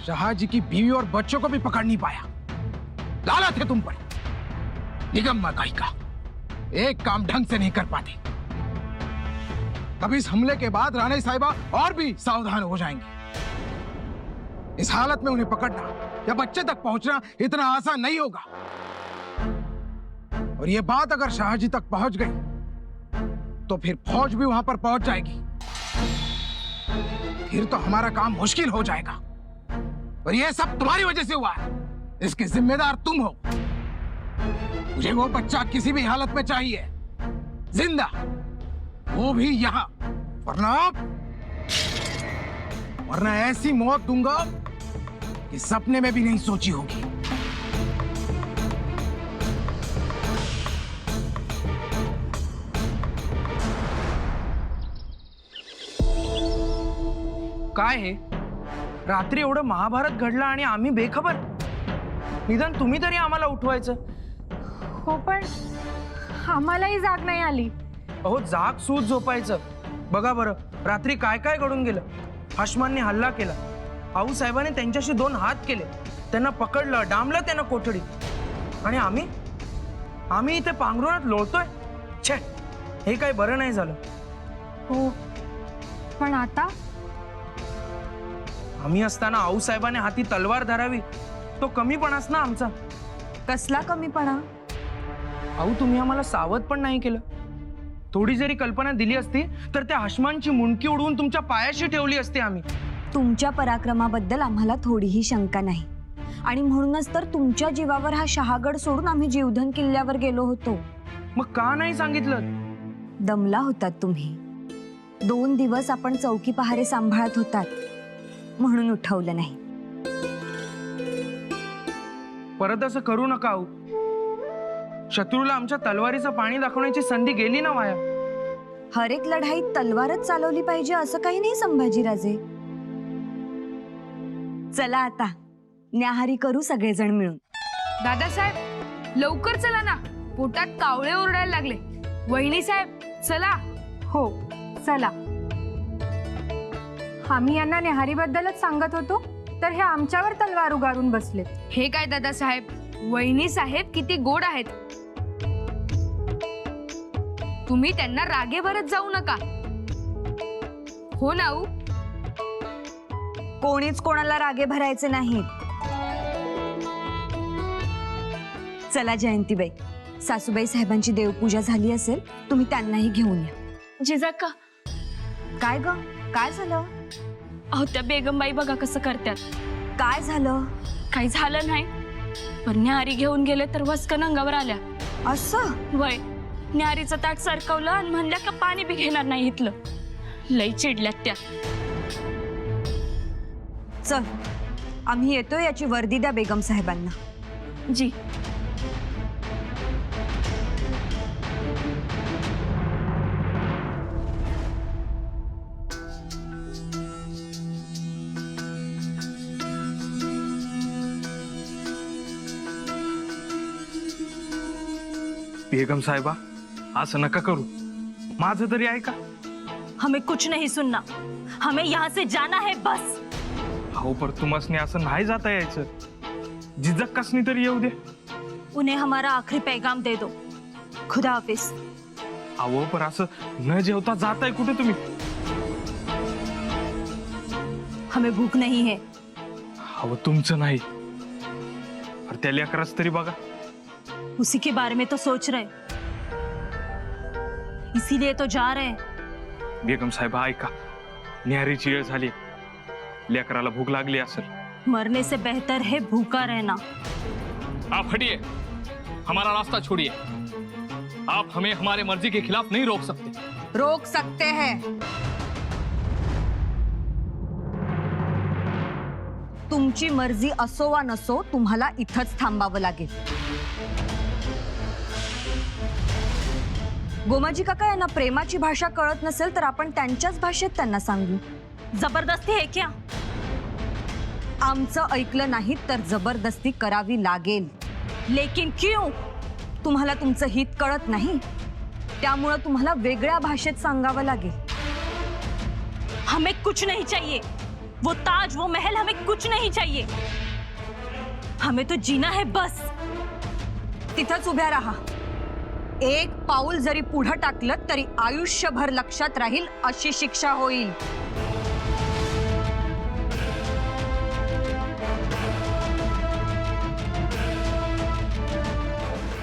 शाहजी की बीवी और बच्चों को भी पकड़ नहीं पाया. लालच है तुम पर. निगम्मा काई का एक काम ढंग से नहीं कर पाते. अब इस हमले के बाद रानी साहिबा और भी सावधान हो जाएंगी. इस हालत में उन्हें पकड़ना या बच्चे तक पहुंचना इतना आसान नहीं होगा. और ये बात अगर शाहजी तक पहुंच गई तो फिर फौज भी वहां पर पहुंच जाएगी. फिर तो हमारा काम मुश्किल हो जाएगा. और ये सब तुम्हारी वजह से हुआ है. इसके जिम्मेदार तुम हो. मुझे वो बच्चा किसी भी हालत में चाहिए, जिंदा, वो भी यहां. वरना वरना ऐसी मौत दूंगा कि सपने में भी नहीं सोची होगी। काय हे रात्री एवढं महाभारत घडलं आणि आम्ही बेखबर? निदान तुम्ही तरी आम्हाला उठवायचं. हो पण आम्हालाही जाग नाही आली. अहो जाग सूज झोपायचं. बघा बरं रात्री काय काय घडून गेलं. हाशमांनी हल्ला केला, आऊसाहेबांनी त्यांच्याशी 2 हात केले, त्यांना पकडलं, डांबलं त्यांना कोठडीत, आणि आम्ही इथे पांघरुणात लोळतोय. छे, हे काय बरं नाही झालं. हो पण आता आम्ही असताना आऊसाहेबांनी हाती तलवार धरावी, तो कमीपणाच ना आमचा. कसला कमीपणा? अहो तुम्ही आम्हाला सावध पण नाही केलं. थोडी जरी कल्पना दिली असती तर त्या हाशमांची मुंडकी उडवून तुमच्या पायाशी ठेवली असती आम्ही. तुमच्या पराक्रमाबद्दल आम्हाला थोडीही शंका नाही, आणि म्हणूनच तर तुमच्या जीवावर हा शहागड सोडून आम्ही जीवधन किल्ल्यावर गेलो होतो. मग का नाही सांगितलं? दमला होतात तुम्ही. 2 दिवस आपण चौकी पहारे सांभाळत होतात म्हणून उठवलं नाही. परत असं करू नका आऊ. शत्रूला आमच्या तलवारीचं पाणी दाखवण्याची संधी गेली ना वाया. हर एक लढाई तलवारच चालवली पाहिजे असं काही नाही संभाजीराजे. चला आता न्याहारी करू सगळेजण मिळून. दादासाहेब लवकर चला ना, पोटात कावळे ओरडायला लागले. वहिनी साहेब चला. हो चला. आम्ही यांना न्याहारीबद्दलच सांगत होतो तर हे आमच्यावर तलवार उगारून बसले. हे काय दादासाहेब, वहिनी साहेब किती गोड आहेत. तुम्ही त्यांना रागे भरत जाऊ नका. हो ना आऊ? कोणीच कोणाला रागे भरायचे नाहीत. चला जयंतीबाई, सासूबाई साहेबांची देवपूजा झाली असेल, तुम्ही त्यांनाही घेऊन या. जिजाक्का. काय ग, काय झालं? अहो त्या बेगमबाई बघा कसं करतात. काय झालं? काही झालं नाही, पण न्याहारी घेऊन गेले तर वस्कन अंगावर आल्या. असं? वय, न्याहारीचं ताट सरकवलं आणि म्हणल्या का पाणी बी घेणार नाही इथलं. लई चिडल्यात त्या. चल आम्ही येतोय, याची वर्दी द्या बेगम साहेबांना. जी. बेगम साहेबा असं नका करू. माझं तरी ऐका. हमें कुछ नहीं सुनना, हमें यहाँ से जाना है बस. अहो पर तुम्हासनी असं नाही जाता यायचं. जिजक्कासनी तरी येऊ दे. उन्हें हमारा आखिरी पैगाम दे दो. खुदा हाफिज. अहो पर असं न जेवता जाताय कुठे तुम्ही? हमें भूख नहीं है. अहो तुमचं नाही, पर त्या लेकरास तरी बघा. उसी के बारे में तो सोच रहे, इसीलिए तो जा रहे. बेगम साहेबा ऐका, न्याहारीची वेळ झाली, लेकराला भूक लागली असेल. मरने से बेहतर है भूखा रहना. आप हटिए, हमारा रास्ता छोड़िए. आप हमें हमारे मर्जी के खिलाफ नहीं रोक सकते. रोक सकते हैं. तुमची मर्जी असो वा नसो, तुम्हाला इथंच थांबावं लागेल. गोमाजी काका यांना प्रेमाची भाषा कळत नसेल तर आपण त्यांच्याच भाषेत त्यांना सांगू. जबरदस्ती है क्या? आमचं ऐकलं नाही तर जबरदस्ती करावी लागेल. लेकिन क्यों? तुम्हाला तुमचं हित कळत नाही, त्यामुळे तुम्हाला वेगळ्या भाषेत सांगावं लागेल. हमें कुछ नहीं चाहिए. वो ताज, वो महल, हमें कुछ नहीं चाहिए. हमें तो जीना है बस. तिथंच उभ्या राहा. एक पाऊल जरी पुढे टाकलं तरी आयुष्यभर लक्षात राहील अशी शिक्षा होईल.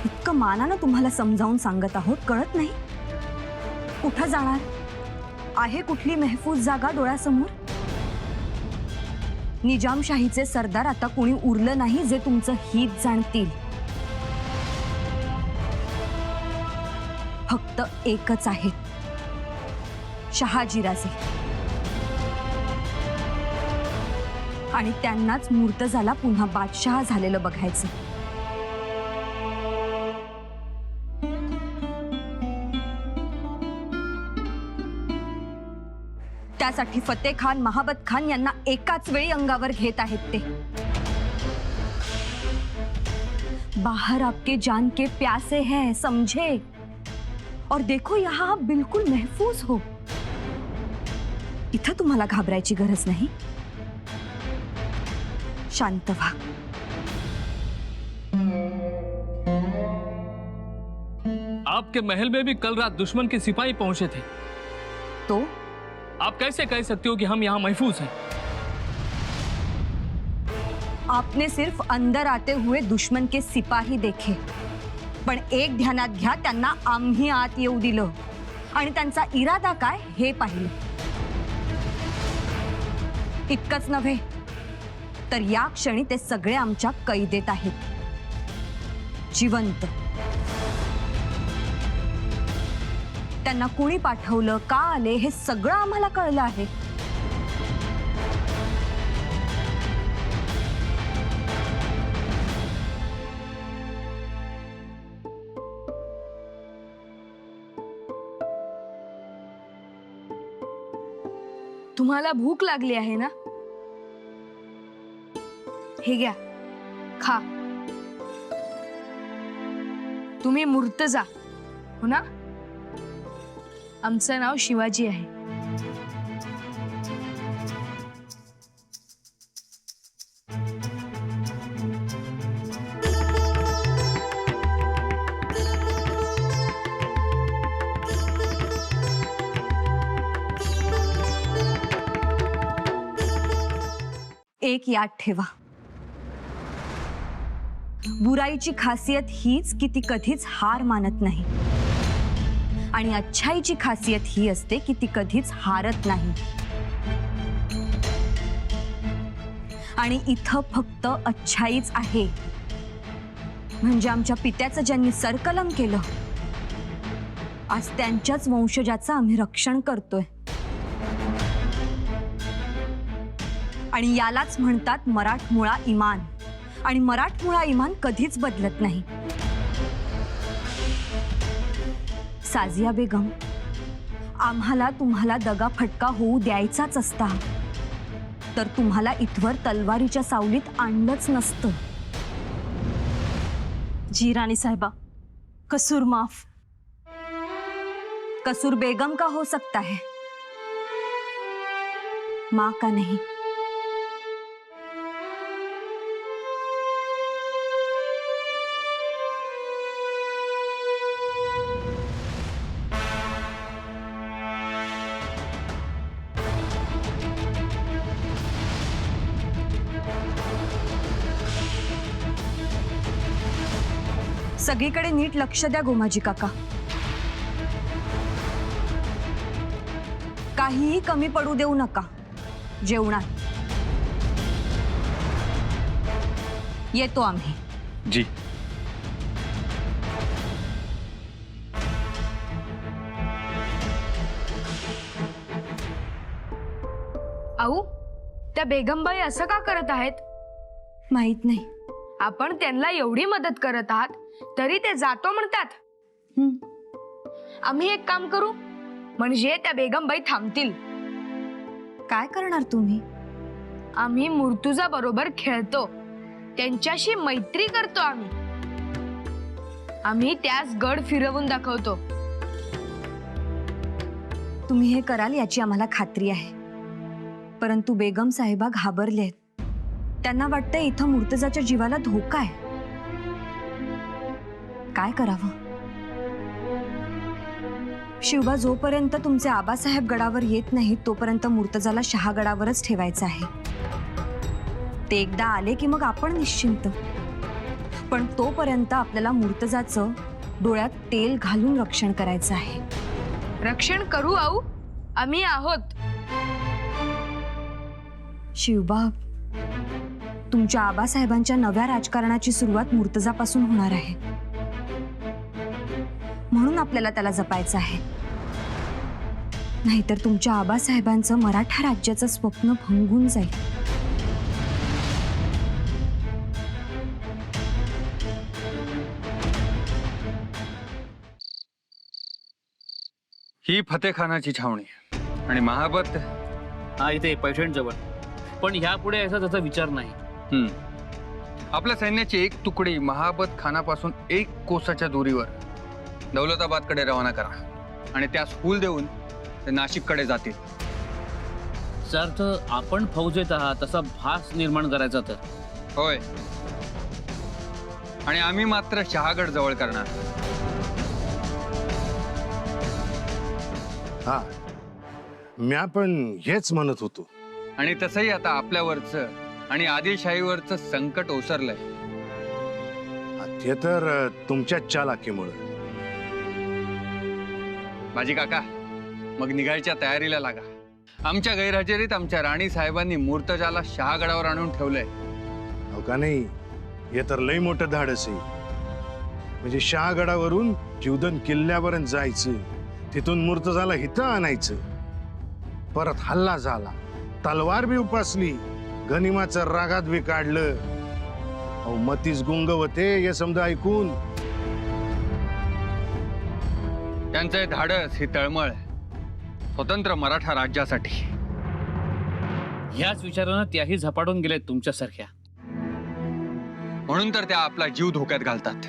इतकं मानानं तुम्हाला समजावून सांगत आहोत, कळत नाही? कुठं जाणार? आहे कुठली महफूज जागा डोळ्यासमोर? निजामशाहीचे सरदार आता कोणी उरलं नाही जे तुमचं हित जाणतील. फक्त एकच आहे, शहाजीराजे. आणि त्यांनाच मुर्तजाला पुन्हा बादशहा झालेलं बघायचं. त्यासाठी फतेह खान महाबत खान यांना एकाच वेळी अंगावर घेत आहेत ते. बाहर आपके जान के प्यासे हैं, समझे? और देखो यहाँ आप बिल्कुल महफूज हो. इथं तुम्हाला घाबरायची गरज नाही. शांत व्हा. आपके महल में भी कल रात दुश्मन के सिपाही पहुंचे थे, तो आप कैसे कह सकते हो कि हम यहाँ महफूज हैं? आपने सिर्फ अंदर आते हुए दुश्मन के सिपाही देखे, पण एक ध्यानात घ्या, त्यांना आम्ही आत येऊ दिलं आणि त्यांचा इरादा काय हे पाहिलं. इतकंच नव्हे तर या क्षणी ते सगळे आमच्या कैदेत आहेत, जिवंत. त्यांना कुणी पाठवलं, का आले, हे सगळं आम्हाला कळलं आहे. तुम्हाला भूक लागली आहे ना? हे घ्या, खा. तुम्ही मुर्तजा हो ना? आमचं नाव शिवाजी आहे. एक याद ठेवा, बुराईची खासियत हीच की ती कधीच हार मानत नाही आणि अच्छाईची खासियत ही असते की ती कधीच हारत नाही. आणि इथं फक्त अच्छाईच आहे. म्हणजे आमच्या पित्याचं ज्यांनी सरकलम केलं, आज त्यांच्याच वंशजाचं आम्ही रक्षण करतोय. आणि यालाच म्हणतात मराठमोळा इमान. आणि मराठमोळा इमान कधीच बदलत नाही. साजिया बेगम, आम्हाला तुम्हाला दगा फटका होऊ द्यायचाच असता तर तुम्हाला इथवर तलवारीच्या सावलीत आणलंच नसतं. जी रानी साहिबा, कसूर माफ. कसूर बेगम का हो सकता है, माँ का नहीं. सगळीकडे नीट लक्ष द्या गोमाजी काका. काहीही कमी पडू देऊ नका जेवणात. येतो आम्ही. जी. आऊ, त्या बेगमबाई असं का करत आहेत? माहित नाही. आपण त्यांना एवढी मदत करत आहात तरी ते जातो म्हणतात. आम्ही एक काम करू, म्हणजे त्या बेगमबाई थांबतील. काय करणार तुम्ही? आम्ही मुर्तुजा बरोबर खेळतो, त्यांच्याशी मैत्री करतो. आम्ही त्यास गड फिरवून दाखवतो. तुम्ही हे कराल याची आम्हाला खात्री आहे. परंतु बेगम साहेबा घाबरले आहेत. त्यांना वाटतं इथं मुर्तजाच्या जीवाला धोका आहे. काय करावं? शिवबा, जोपर्यंत तुमचे आबासाहेब गडावर येत नाहीत तोपर्यंत मुर्तजाला शहागडावरच ठेवायचं आहे. ते एकदा आले की मग आपण निश्चिंत. पण तोपर्यंत आपल्याला मुर्तजाचं डोळ्यात तेल घालून रक्षण करायचं आहे. रक्षण करू आऊ, आम्ही आहोत. शिवबा, तुमच्या आबासाहेबांच्या नव्या राजकारणाची सुरुवात मुर्तजापासून होणार आहे. म्हणून आपल्याला त्याला जपायचं आहे. नाहीतर तुमच्या आबासाहेबांचं मराठा राज्याचं स्वप्न भंगून जाईल. ही फतेखानाची छावणी आणि महाबत हा इथे पैठण जवळ, पण ह्यापुढे याचा त्याचा विचार नाही. आपल्या सैन्याची एक तुकडी महाबत खानापासून 1 कोसाच्या दूरीवर दौलताबादकडे रवाना करा आणि त्यास हूल देऊन ते नाशिककडे जातील. सर, तर आपण फौजेत आहात तसा भास निर्माण करायचा तर. होय, आणि आम्ही मात्र शहागड जवळ करणार. हा, म्या पण हेच म्हणत होतो. आणि तसंही आता आपल्यावरचं आणि आदिलशाहीवरचं संकट ओसरलंय. ते तर तुमच्या चालाकीमुळे. माझी काका, मग निघायच्या तयारीला लागा. आमच्या गैरहजेरीत आमच्या राणी साहेबांनी मूर्तजाला शहागडावर आणून ठेवलंय. हो का नाही, हे तर लई मोठं धाडस आहे. म्हणजे शहागडावरून जीवदन किल्ल्यापर्यंत जायचं, तिथून मूर्तजाला इथं आणायचं. परत हल्ला झाला, तलवार बी उपासली, गनिमाचं रागात बी काढलं. अहो, मतीच गुंग होते हे समजा ऐकून. त्यांचं हे धाडस, ही तळमळ स्वतंत्र मराठा राज्यासाठी. ह्याच विचारानं त्याही झपाटून गेलेत तुमच्यासारख्या. म्हणून तर त्या आपला जीव धोक्यात घालतात.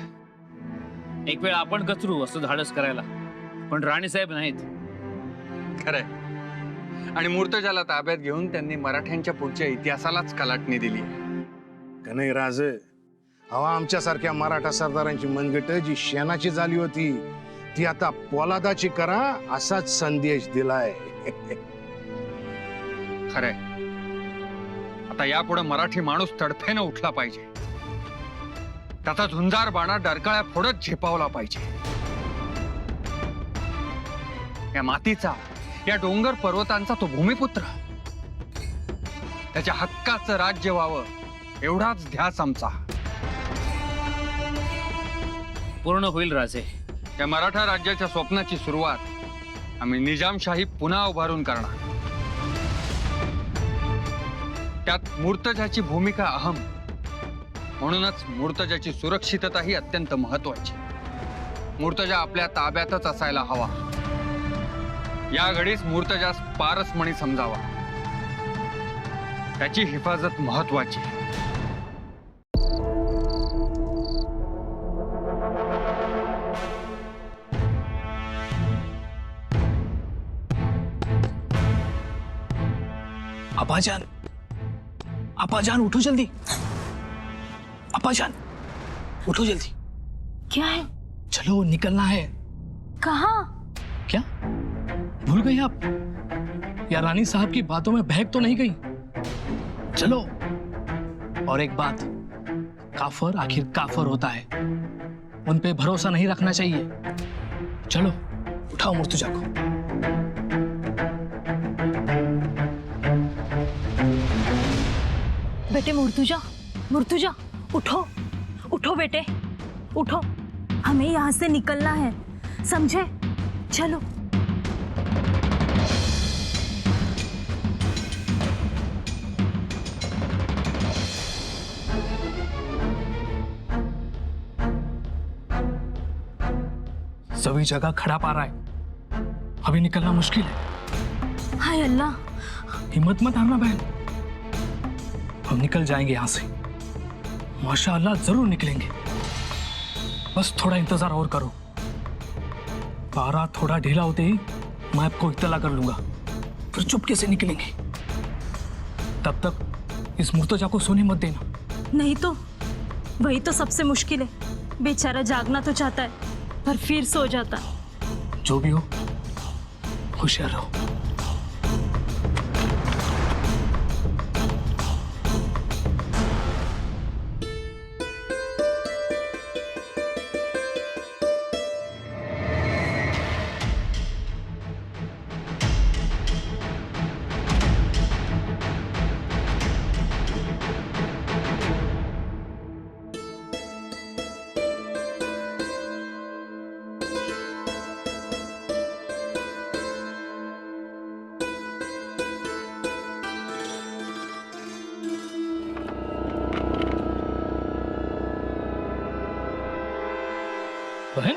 एक वेळ आपण कचरू असं धाडस करायला, पण राणीसाहेब नाहीत. खरंय, आणि मूर्तजाला ताब्यात घेऊन त्यांनी मराठ्यांच्या पुढच्या इतिहासालाच कलाटणी दिली. का नाही राज, अहो आमच्यासारख्या मराठा सरदारांची मनगट जी शेणाची झाली होती, ती आता पोलादाची करा असाच संदेश दिलाय. खरंय, आता यापुढे मराठी माणूस तडफेनं उठला पाहिजे. त्याचा झुंजार बाणा डरकाळ्या फोडत झेपावला पाहिजे. या मातीचा, या डोंगर पर्वतांचा तो भूमिपुत्र, त्याच्या हक्काचं राज्य व्हावं एवढाच ध्यास आमचा. पूर्ण होईल राजे. या मराठा राज्याच्या स्वप्नाची सुरुवात आम्ही निजामशाही पुन्हा उभारून करणार. त्यात मूर्तजाची भूमिका अहम, म्हणूनच मूर्तजाची सुरक्षितताही अत्यंत महत्वाची. मूर्तजा आपल्या ताब्यातच असायला हवा. या घडीस मूर्तजास पारसमणी समजावा. त्याची हिफाजत महत्वाची. अब्बाजान, अब्बाजान उठो जल्दी. अब्बाजान उठो जल्दी. क्या है? चलो निकलना है. कहाँ? क्या भूल गई आप? या रानी साहब की बातों में बहक तो नहीं गई? चलो. और एक बात, काफर आखिर काफर होता है, उन पे भरोसा नहीं रखना चाहिए. चलो उठाओ मुर्तजा को. बेटे मुर्तुजा, मुर्तुजा उठो, उठो बेटे, उठो. हमें यहाँ से निकलना है, समझे? चलो. सभी जगह खड़ा पा रहा है, अभी निकलना मुश्किल है. हाय अल्लाह. हिम्मत मत हारना बहन, हम निकल जाएंगे यहां से. माशाअल्लाह जरूर निकलेंगे. बस थोड़ा इंतजार और करो. पारा थोड़ा ढीला होते ही मैं आपको इत्तला कर लूंगा, फिर चुपके से निकलेंगे. तब तक इस मुर्तजा को सोने मत देना. नहीं तो वही तो सबसे मुश्किल है. बेचारा जागना तो चाहता है पर फिर सो जाता. जो भी हो, होशियार रहो. बहन,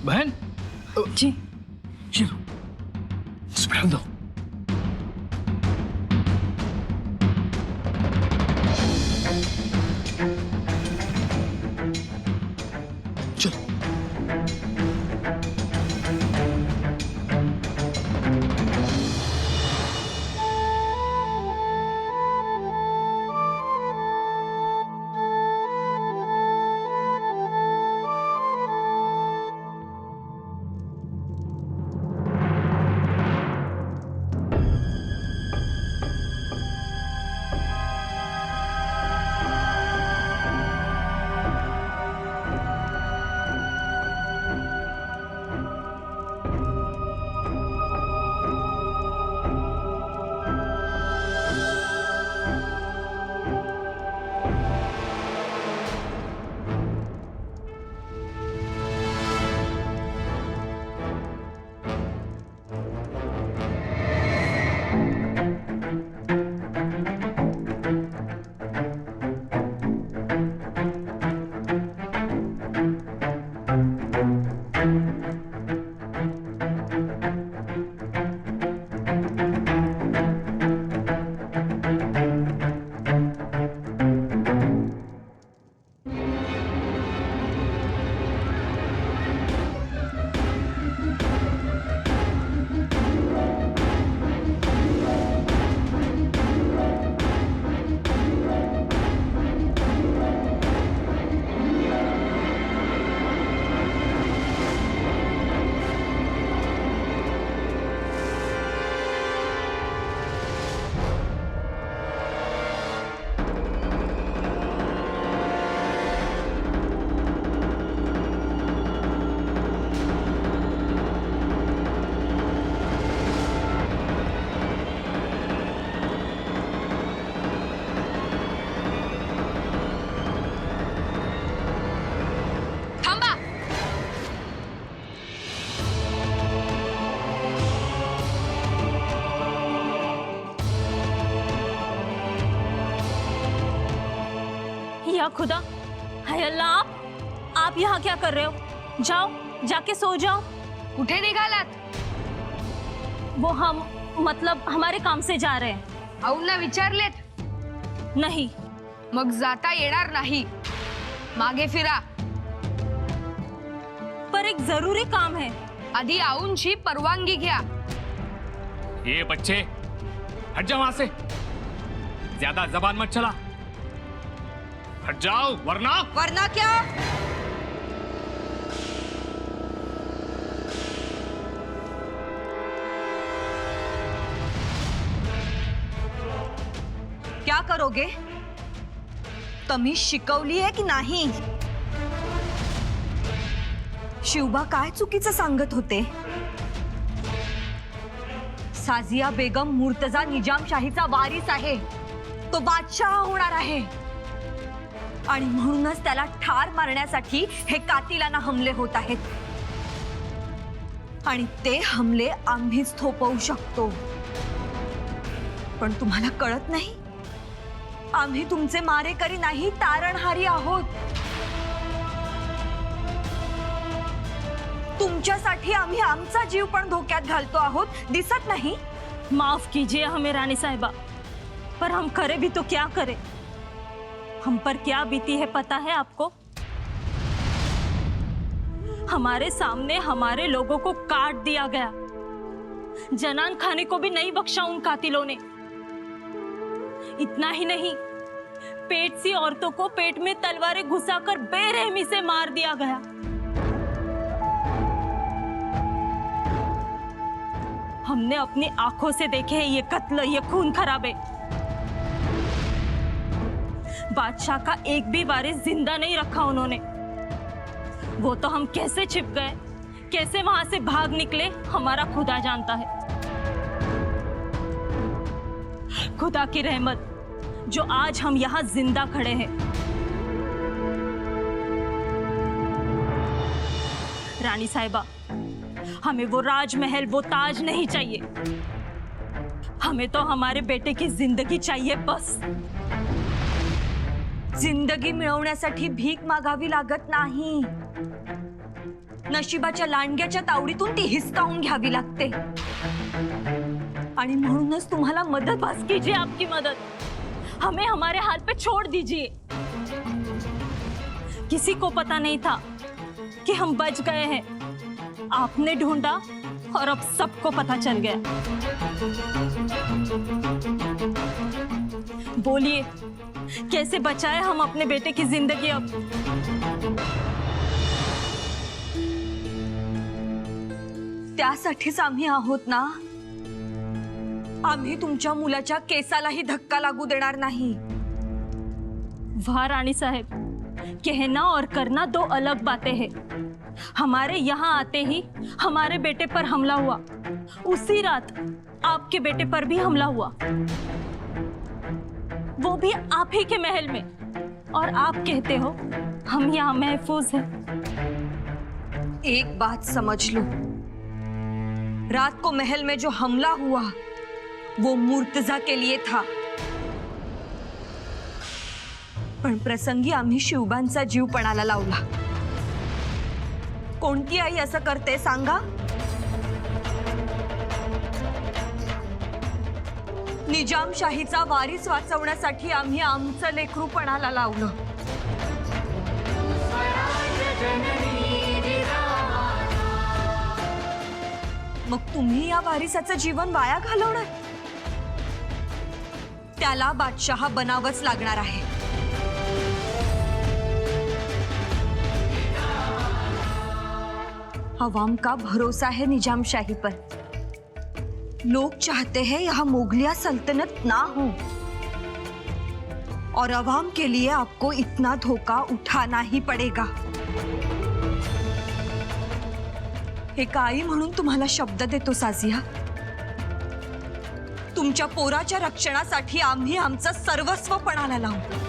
बहन, जी चलो स्मेल दो। या खुदा, हाय अल्लाह, आप यहाँ क्या कर रहे हो? जाओ, जाके सो जाओ। कुठे निघालात? वो हम मतलब हमारे काम से जा रहे हैं। आऊंना विचारलेत? नहीं। मग जाता येणार नाही, मागे फिरा। पर एक जरूरी काम है। आधी आऊंची परवानगी घ्या। ये बच्चे हट जाओ वहां से, ज्यादा जबान मत चला। हट जाओ वरना। वरना क्या? क्या करोगे? तमी शिकवली आहे की नाही? शिवबा काय चुकीचं सांगत होते? साजिया बेगम मुर्तजा निजामशाहीचा वारीस आहे, तो बादशाह होणार आहे आणि म्हणूनच त्याला ठार मारण्यासाठी हे कातिलाना हमले होत आहेत आणि ते हमले आम्हीच थोपवू शकतो। पण तुम्हाला कळत नाही, आम्ही तुमचे मारेकरी नाही, तारणहारी आहोत। तुमच्यासाठी आम्ही आमचा जीव पण धोक्यात घालतो आहोत, दिसत नाही? माफ कीजिए हमें रानी साहिबा, पर हम करे भी तो क्या करे? हम पर क्या बीती है पता है आपको? हमारे सामने हमारे लोगों को काट दिया गया, जनान खाने को भी नहीं बख्शा उन कातिलों ने। इतना ही नहीं, पेट सी औरतों को पेट में तलवारें घुसाकर बेरहमी से मार दिया गया। हमने अपनी आंखों से देखे हैं ये कत्ल, ये खून खराबे। बादशाह का एक भी वारिस जिंदा नहीं रखा उन्होंने। वो तो हम कैसे छिप गए, कैसे वहां से भाग निकले, हमारा खुदा जानता है। खुदा की रहमत जो आज हम यहाँ जिंदा खड़े हैं। रानी साहिबा, हमें वो राजमहल, वो ताज नहीं चाहिए। हमें तो हमारे बेटे की जिंदगी चाहिए बस। जिंदगी मिळवण्यासाठी भीक मागावी लागत नाही, नशिबाच्या लांडग्याच्या तावडीतून ती हिसकावून घ्यावी लागते. आणि म्हणूनच तुम्हाला मदत बस कीजिए आपकी मदद, हमें हमारे हाल पे छोड़ दीजिए. किसी को पता नहीं था कि हम बच गए हैं. आपने ढूंढा और अब सबको पता चल गया. बोलिए, कैसे बचाए हम अपने बेटे की जिंदगी अब? त्यासाठीच आम्ही आहोत ना. आम्ही तुमच्या मुलाच्या केसालाही धक्का लागू देणार नाही. वाह रानी साहब, कहना और करना दो अलग बातें हैं. हमारे यहाँ आते ही हमारे बेटे पर हमला हुआ. उसी रात आपके बेटे पर भी हमला हुआ, वो भी आप ही के महल में. और आप कहते हो हम यहाँ महफूज हैं. एक बात समझ लो, रात को महल में जो हमला हुआ वो मुर्तजा के लिए था. पण प्रसंगी आम्ही शिवबांचा जीव पणाला लावला. कोणती आई असं करते सांगा? निजामशाहीचा वारीस वाचवण्यासाठी आम्ही आमचं लेकरू पणाला लावलं. मग तुम्ही या वारिसाचं जीवन वाया घालवणार? त्याला बादशाह बनावंच लागणार आहे. अवाम का भरोसा है निजामशाही पर. लोग चाहते हैं यह मुगलिया सल्तनत ना हो, और अवाम के लिए आपको इतना धोखा उठाना ही पड़ेगा. एक आई म्हणून तुम्हाला शब्द देतो साजिया, तुमच्या पोराच्या रक्षणासाठी आम्ही आमचं सर्वस्व पणाला लावू.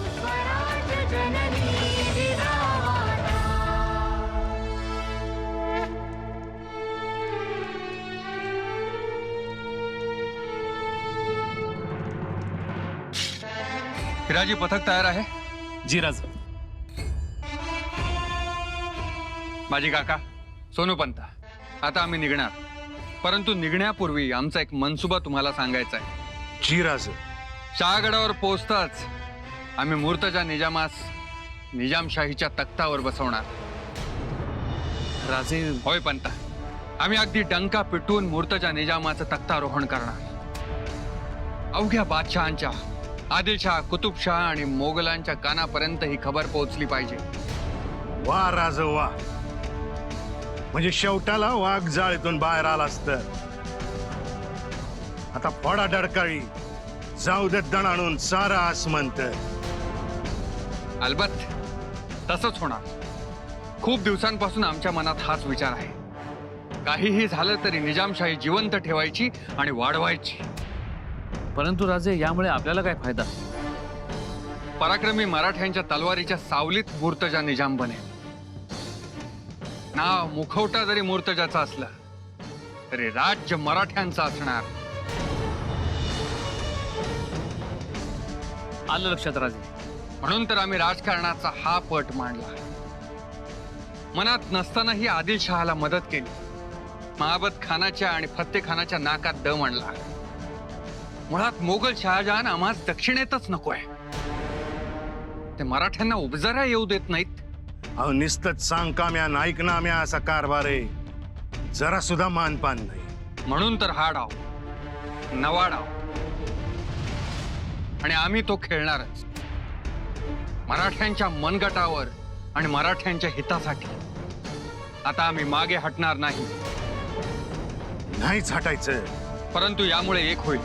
हिराजी, पथक तयार आहे? जी राजा. माझी काका, सोनूपंत, आता आम्ही निघणार. परंतु निघण्यापूर्वी आमचा एक मनसुबा तुम्हाला सांगायचा आहे. जी राजा. शहागडावर पोहोचताच आम्ही मुर्तजा निजामास निजामशाहीच्या तख्तावर बसवणार. राजे. होय पंत, आम्ही अगदी डंका पिटून मुर्तजा निजामाचं तख्तारोहण करणार. अवघ्या बादशहांच्या, आदिलशाह, कुतुबशाह आणि मोगलांच्या कानापर्यंत ही खबर पोहोचली पाहिजे. वा राज वा. म्हणजे शेवटाला वाघ जाळीतून बाहेर आला असत. आता फोडा डडकाळी, जाऊ दे दण आणून सारा आसमंत. अलबत्त तसंच होणार. खूप दिवसांपासून आमच्या मनात हाच विचार आहे. काहीही झालं तरी निजामशाही जिवंत ठेवायची आणि वाढवायची. परंतु राजे, यामुळे आपल्याला काय फायदा? पराक्रमी मराठ्यांच्या तलवारीच्या सावलीत मुर्तजा निजाम बनेल. नाव मुखवटा जरी मुर्तजाचा असला तरी राज्य मराठ्यांचा असणार. आलं लक्षात राजे. म्हणून तर आम्ही राजकारणाचा हा पट मांडला. मनात नसतानाही आदिलशहाला मदत केली. महाबत खानाच्या आणि फत्ते खानाच्या नाकात दम आणला. मुळात मोगल शहाजहान आम्हाला दक्षिणेतच नकोय. ते मराठ्यांना उपजरा येऊ देत नाहीत. अहो, निस्तच सांग काम्या नाईक नाम्या असा कारभार आहे. जरा सुद्धा मानपान नाही. म्हणून तर हा डाव, नवा डाव, आणि आम्ही तो खेळणारच. मराठ्यांच्या मनगटावर आणि मराठ्यांच्या हितासाठी. आता आम्ही मागे हटणार नाही. नाहीच हटायचं. परंतु यामुळे एक होईल.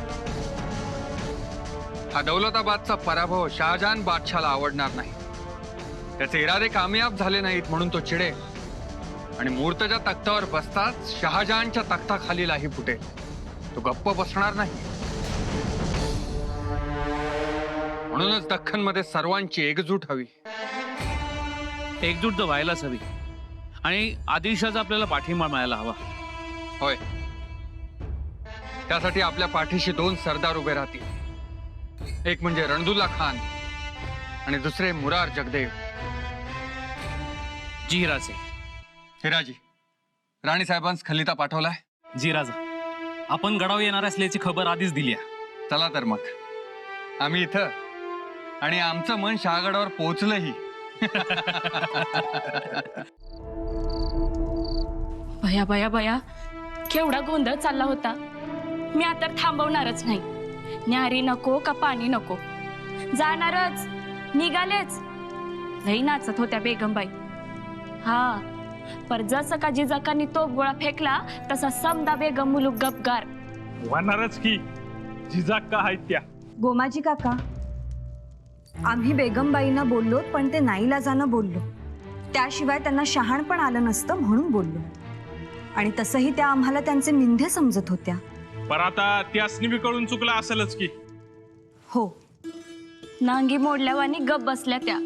हा दौलताबादचा पराभव शहाजहान बादशाला आवडणार नाही. त्याचे इरादे कामयाब झाले नाहीत म्हणून तो चिडेल आणि मुर्तजा तख्तावर बसताच शहाजहानच्या तख्ताखालीलाही फुटेल. तो गप्प बसणार नाही. म्हणूनच दख्खनमध्ये सर्वांची एकजूट हवी. एकजूट तर व्हायलाच हवी आणि आदिलशाहचा आपल्याला पाठिंबा मिळायला हवा. होय, त्यासाठी आपल्या पाठीशी दोन सरदार उभे राहतील. एक म्हणजे रणदुल्ला खान आणि दुसरे मुरार जगदेव. जी राजे. हिराजी, राणी साहेबांस खलिता पाठवलाय? जी राजा, आपण गडावर येणार असल्याची खबर आधीच दिली आहे. चला तर मग, आम्ही इथं आणि आमचं मन शहागडावर पोहोचलंही. भया भया भया, केवढा गोंधळ चालला होता. मी आता थांबवणारच नाही. न्यारी नको का पाणी नको, जाणारच, निघालेच. लई नाचत होत्या बेगमबाई. हा, पर जसं का जिजाकांनी तो गोळा फेकला तसा समदा बेगम मुलूक गपगार. होणारच की, जिजाक का आहेत त्या. गोमाजी काका, आम्ही बेगमबाईंना बोललो, पण ते नाईलाजानं बोललो. त्याशिवाय त्यांना शहाणपण आलं नसतं म्हणून बोललो. आणि तसंही त्या आम्हाला त्यांचे मिंधे समजत होत्या. पर आता त्यासनी बी कळून चुकला असेलच की. हो, नांगी मोडल्यावानी गप बसल्या त्या.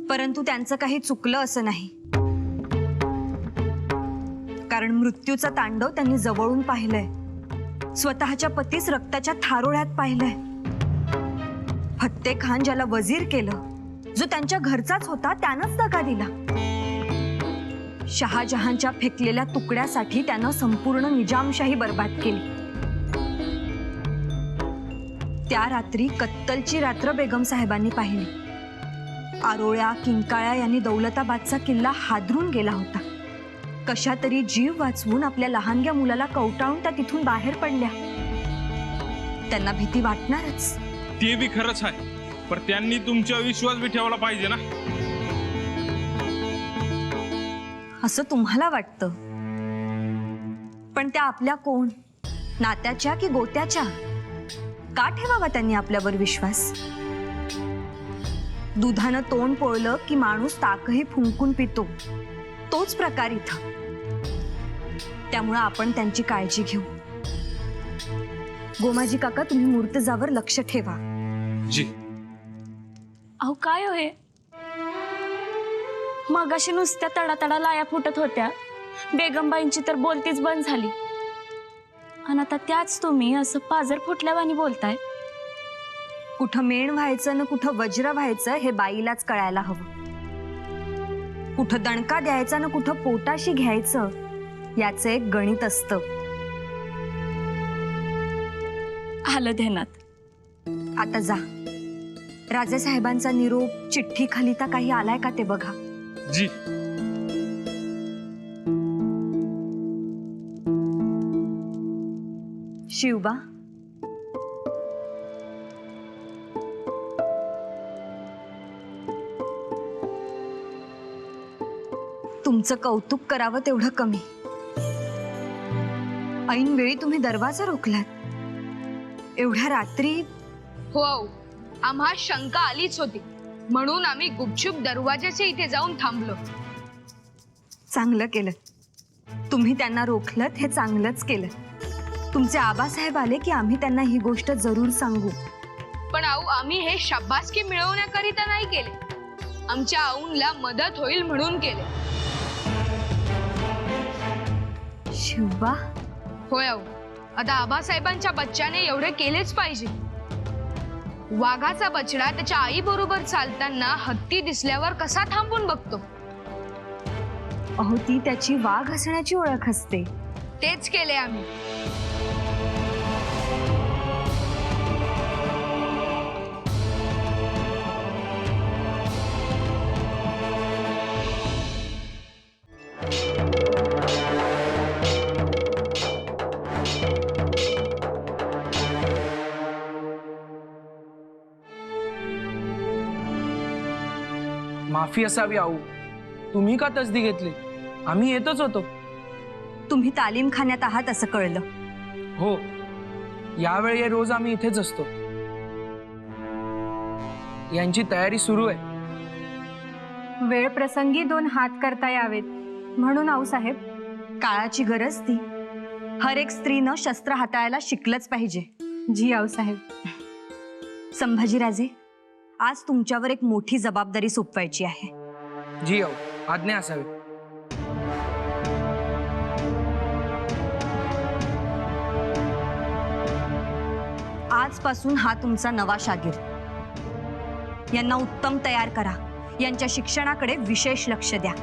परंतु त्यांचं काही चुकलं असं नाही. कारण मृत्यूचा तांडव त्यांनी जवळून पाहिलंय. स्वतःच्या पतीस रक्ताच्या थारोळ्यात पाहिलंय. फत्ते खान ज्याला वजीर केलं, जो त्यांच्या घरचाच होता, त्यानंच दगा दिला. शहाजहानच्या फेकलेल्या तुकड्यासाठी त्यानं संपूर्ण निजामशाही बर्बाद केली. त्या रात्री कत्तलची रात्र बेगम साहेबांनी पाहिली. आरोळ्या किंकाळ्या यांनी दौलताबादचा किल्ला हादरून गेला होता. कशा तरी जीव वाचवून आपल्या लहानग्या मुलाला कवटाळून त्या तिथून बाहेर पडल्या. त्यांना भीती वाटणारच. ते बी खरंच आहे, पण त्यांनी तुमच्यावर विश्वास बी ठेवला पाहिजे ना. असं तुम्हाला वाटतं, पण त्या आपल्या कोण, नात्याच्या की गोत्याच्या? का ठेवावा त्यांनी आपल्यावर विश्वास? दुधानं तोंड पोळलं की माणूस ताकही फुंकून पितो, तोच प्रकार इथं. त्यामुळे आपण त्यांची काळजी घेऊ. गोमाजी काका, तुम्ही मूर्तजावर लक्ष ठेवा. जी. अहो काय हो हे? मग अशी नुसत्या तडातडा लाया फुटत होत्या. बेगमबाईंची तर बोलतीच बंद झाली. आणि आता त्याच तुम्ही असं पाजर फुटल्यावानी बोलताय. कुठं मेण व्हायचं ना कुठं वज्र व्हायचं हे बाईलाच कळायला हवं. कुठं दणका द्यायचा ना कुठं पोटाशी घ्यायचं, याचं एक गणित असतं. आलं ध्यानात. आता जा. राजेसाहेबांचा निरोप चिठ्ठी खलिता काही आलाय का ते बघा. जी. शिवबा, तुमचं कौतुक करावं तेवढं कमी. ऐन वेळी तुम्ही दरवाजा रोखलात. एवढ्या रात्री. हो, आम्हा शंका आलीच होती, म्हणून आम्ही गुपचूप दरवाजाच्या इथे जाऊन थांबलो. चांगलं केलं. तुम्ही त्यांना रोखलत हे चांगलंच केलं. तुमचे आबासाहेब आले की आम्ही त्यांना ही गोष्ट जरूर सांगू. पण आऊ, आम्ही हे शाबासकी मिळवण्याकरिता नाही केले. आमच्या आऊंला मदत होईल म्हणून केले. शिवबा. होय आऊ, आता आबासाहेबांच्या बच्च्याने एवढे केलेच पाहिजे. वाघाचा बछडा त्याच्या आई बरोबर चालताना हत्ती दिसल्यावर कसा थांबून बघतो. अहो, ती त्याची वाघ असण्याची ओळख असते. तेच केले आम्ही. माफी असावी आऊ. तुम्ही का तसदी घेतली? आम्ही येतच होतो. तुम्ही तालीमखान्यात आहात असं कळलं. हो, यावेळी रोज आम्ही इथेच असतो. यांची तयारी सुरू आहे. वेळ प्रसंगी 2 हात करता यावेत म्हणून आऊसाहेब. काळाची गरज ती. हर एक स्त्रीनं शस्त्र हाताळायला शिकलंच पाहिजे. जी आऊसाहेब. संभाजीराजे, आज तुमच्यावर एक मोठी जबाबदारी सोपवायची आहे. जी आऊ, आज्ञा असावी. आजपासून हा तुमचा नवा शागीर. यांना उत्तम तयार करा. यांच्या शिक्षणाकडे विशेष लक्ष द्या.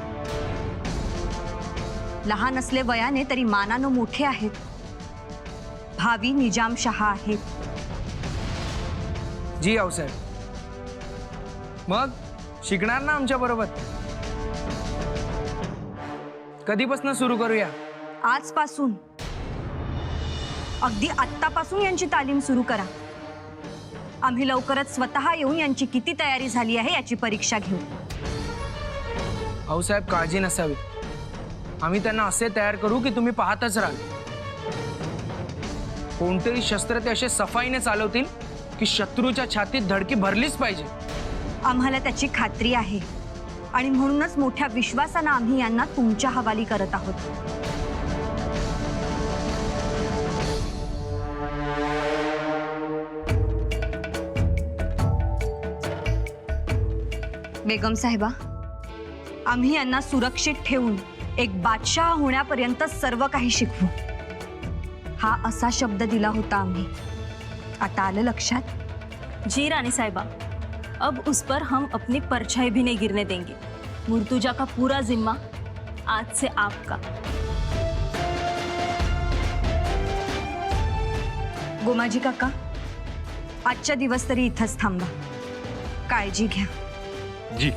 लहान असले वयाने तरी मानानं मोठे आहेत. भावी निजामशहा आहेत. जी आऊसाहेब. मग शिकणार ना आमच्या बरोबर? कधीपासून सुरू करूया? आजपासून, अगदी आत्तापासून यांची तालीम सुरू करा. आम्ही लवकरच स्वतः येऊन यांची किती तयारी झाली आहे याची परीक्षा घेऊ. आऊसाहेब काळजी नसावी. आम्ही त्यांना असे तयार करू की तुम्ही पाहतच राहाल. कोणतेही शस्त्र ते असे सफाईने चालवतील की शत्रूच्या छातीत धडकी भरलीच पाहिजे. आम्हाला त्याची खात्री आहे आणि म्हणूनच मोठ्या विश्वासानं आम्ही यांना तुमच्या हवाली करत आहोत. बेगम साहेबा, आम्ही यांना सुरक्षित ठेवून एक बादशाह होण्यापर्यंत सर्व काही शिकवू. हा असा शब्द दिला होता आम्ही. आता आलं लक्षात? जी रानी साहिबा, अब उस पर हम अपनी परछाई भी नहीं गिरने देंगे. मुर्तुजा का पूरा जिम्मा आज से आपका. गोमाजी काका, आजच्या दिवस तरी इथंच थांबा. काळजी घ्या. जी.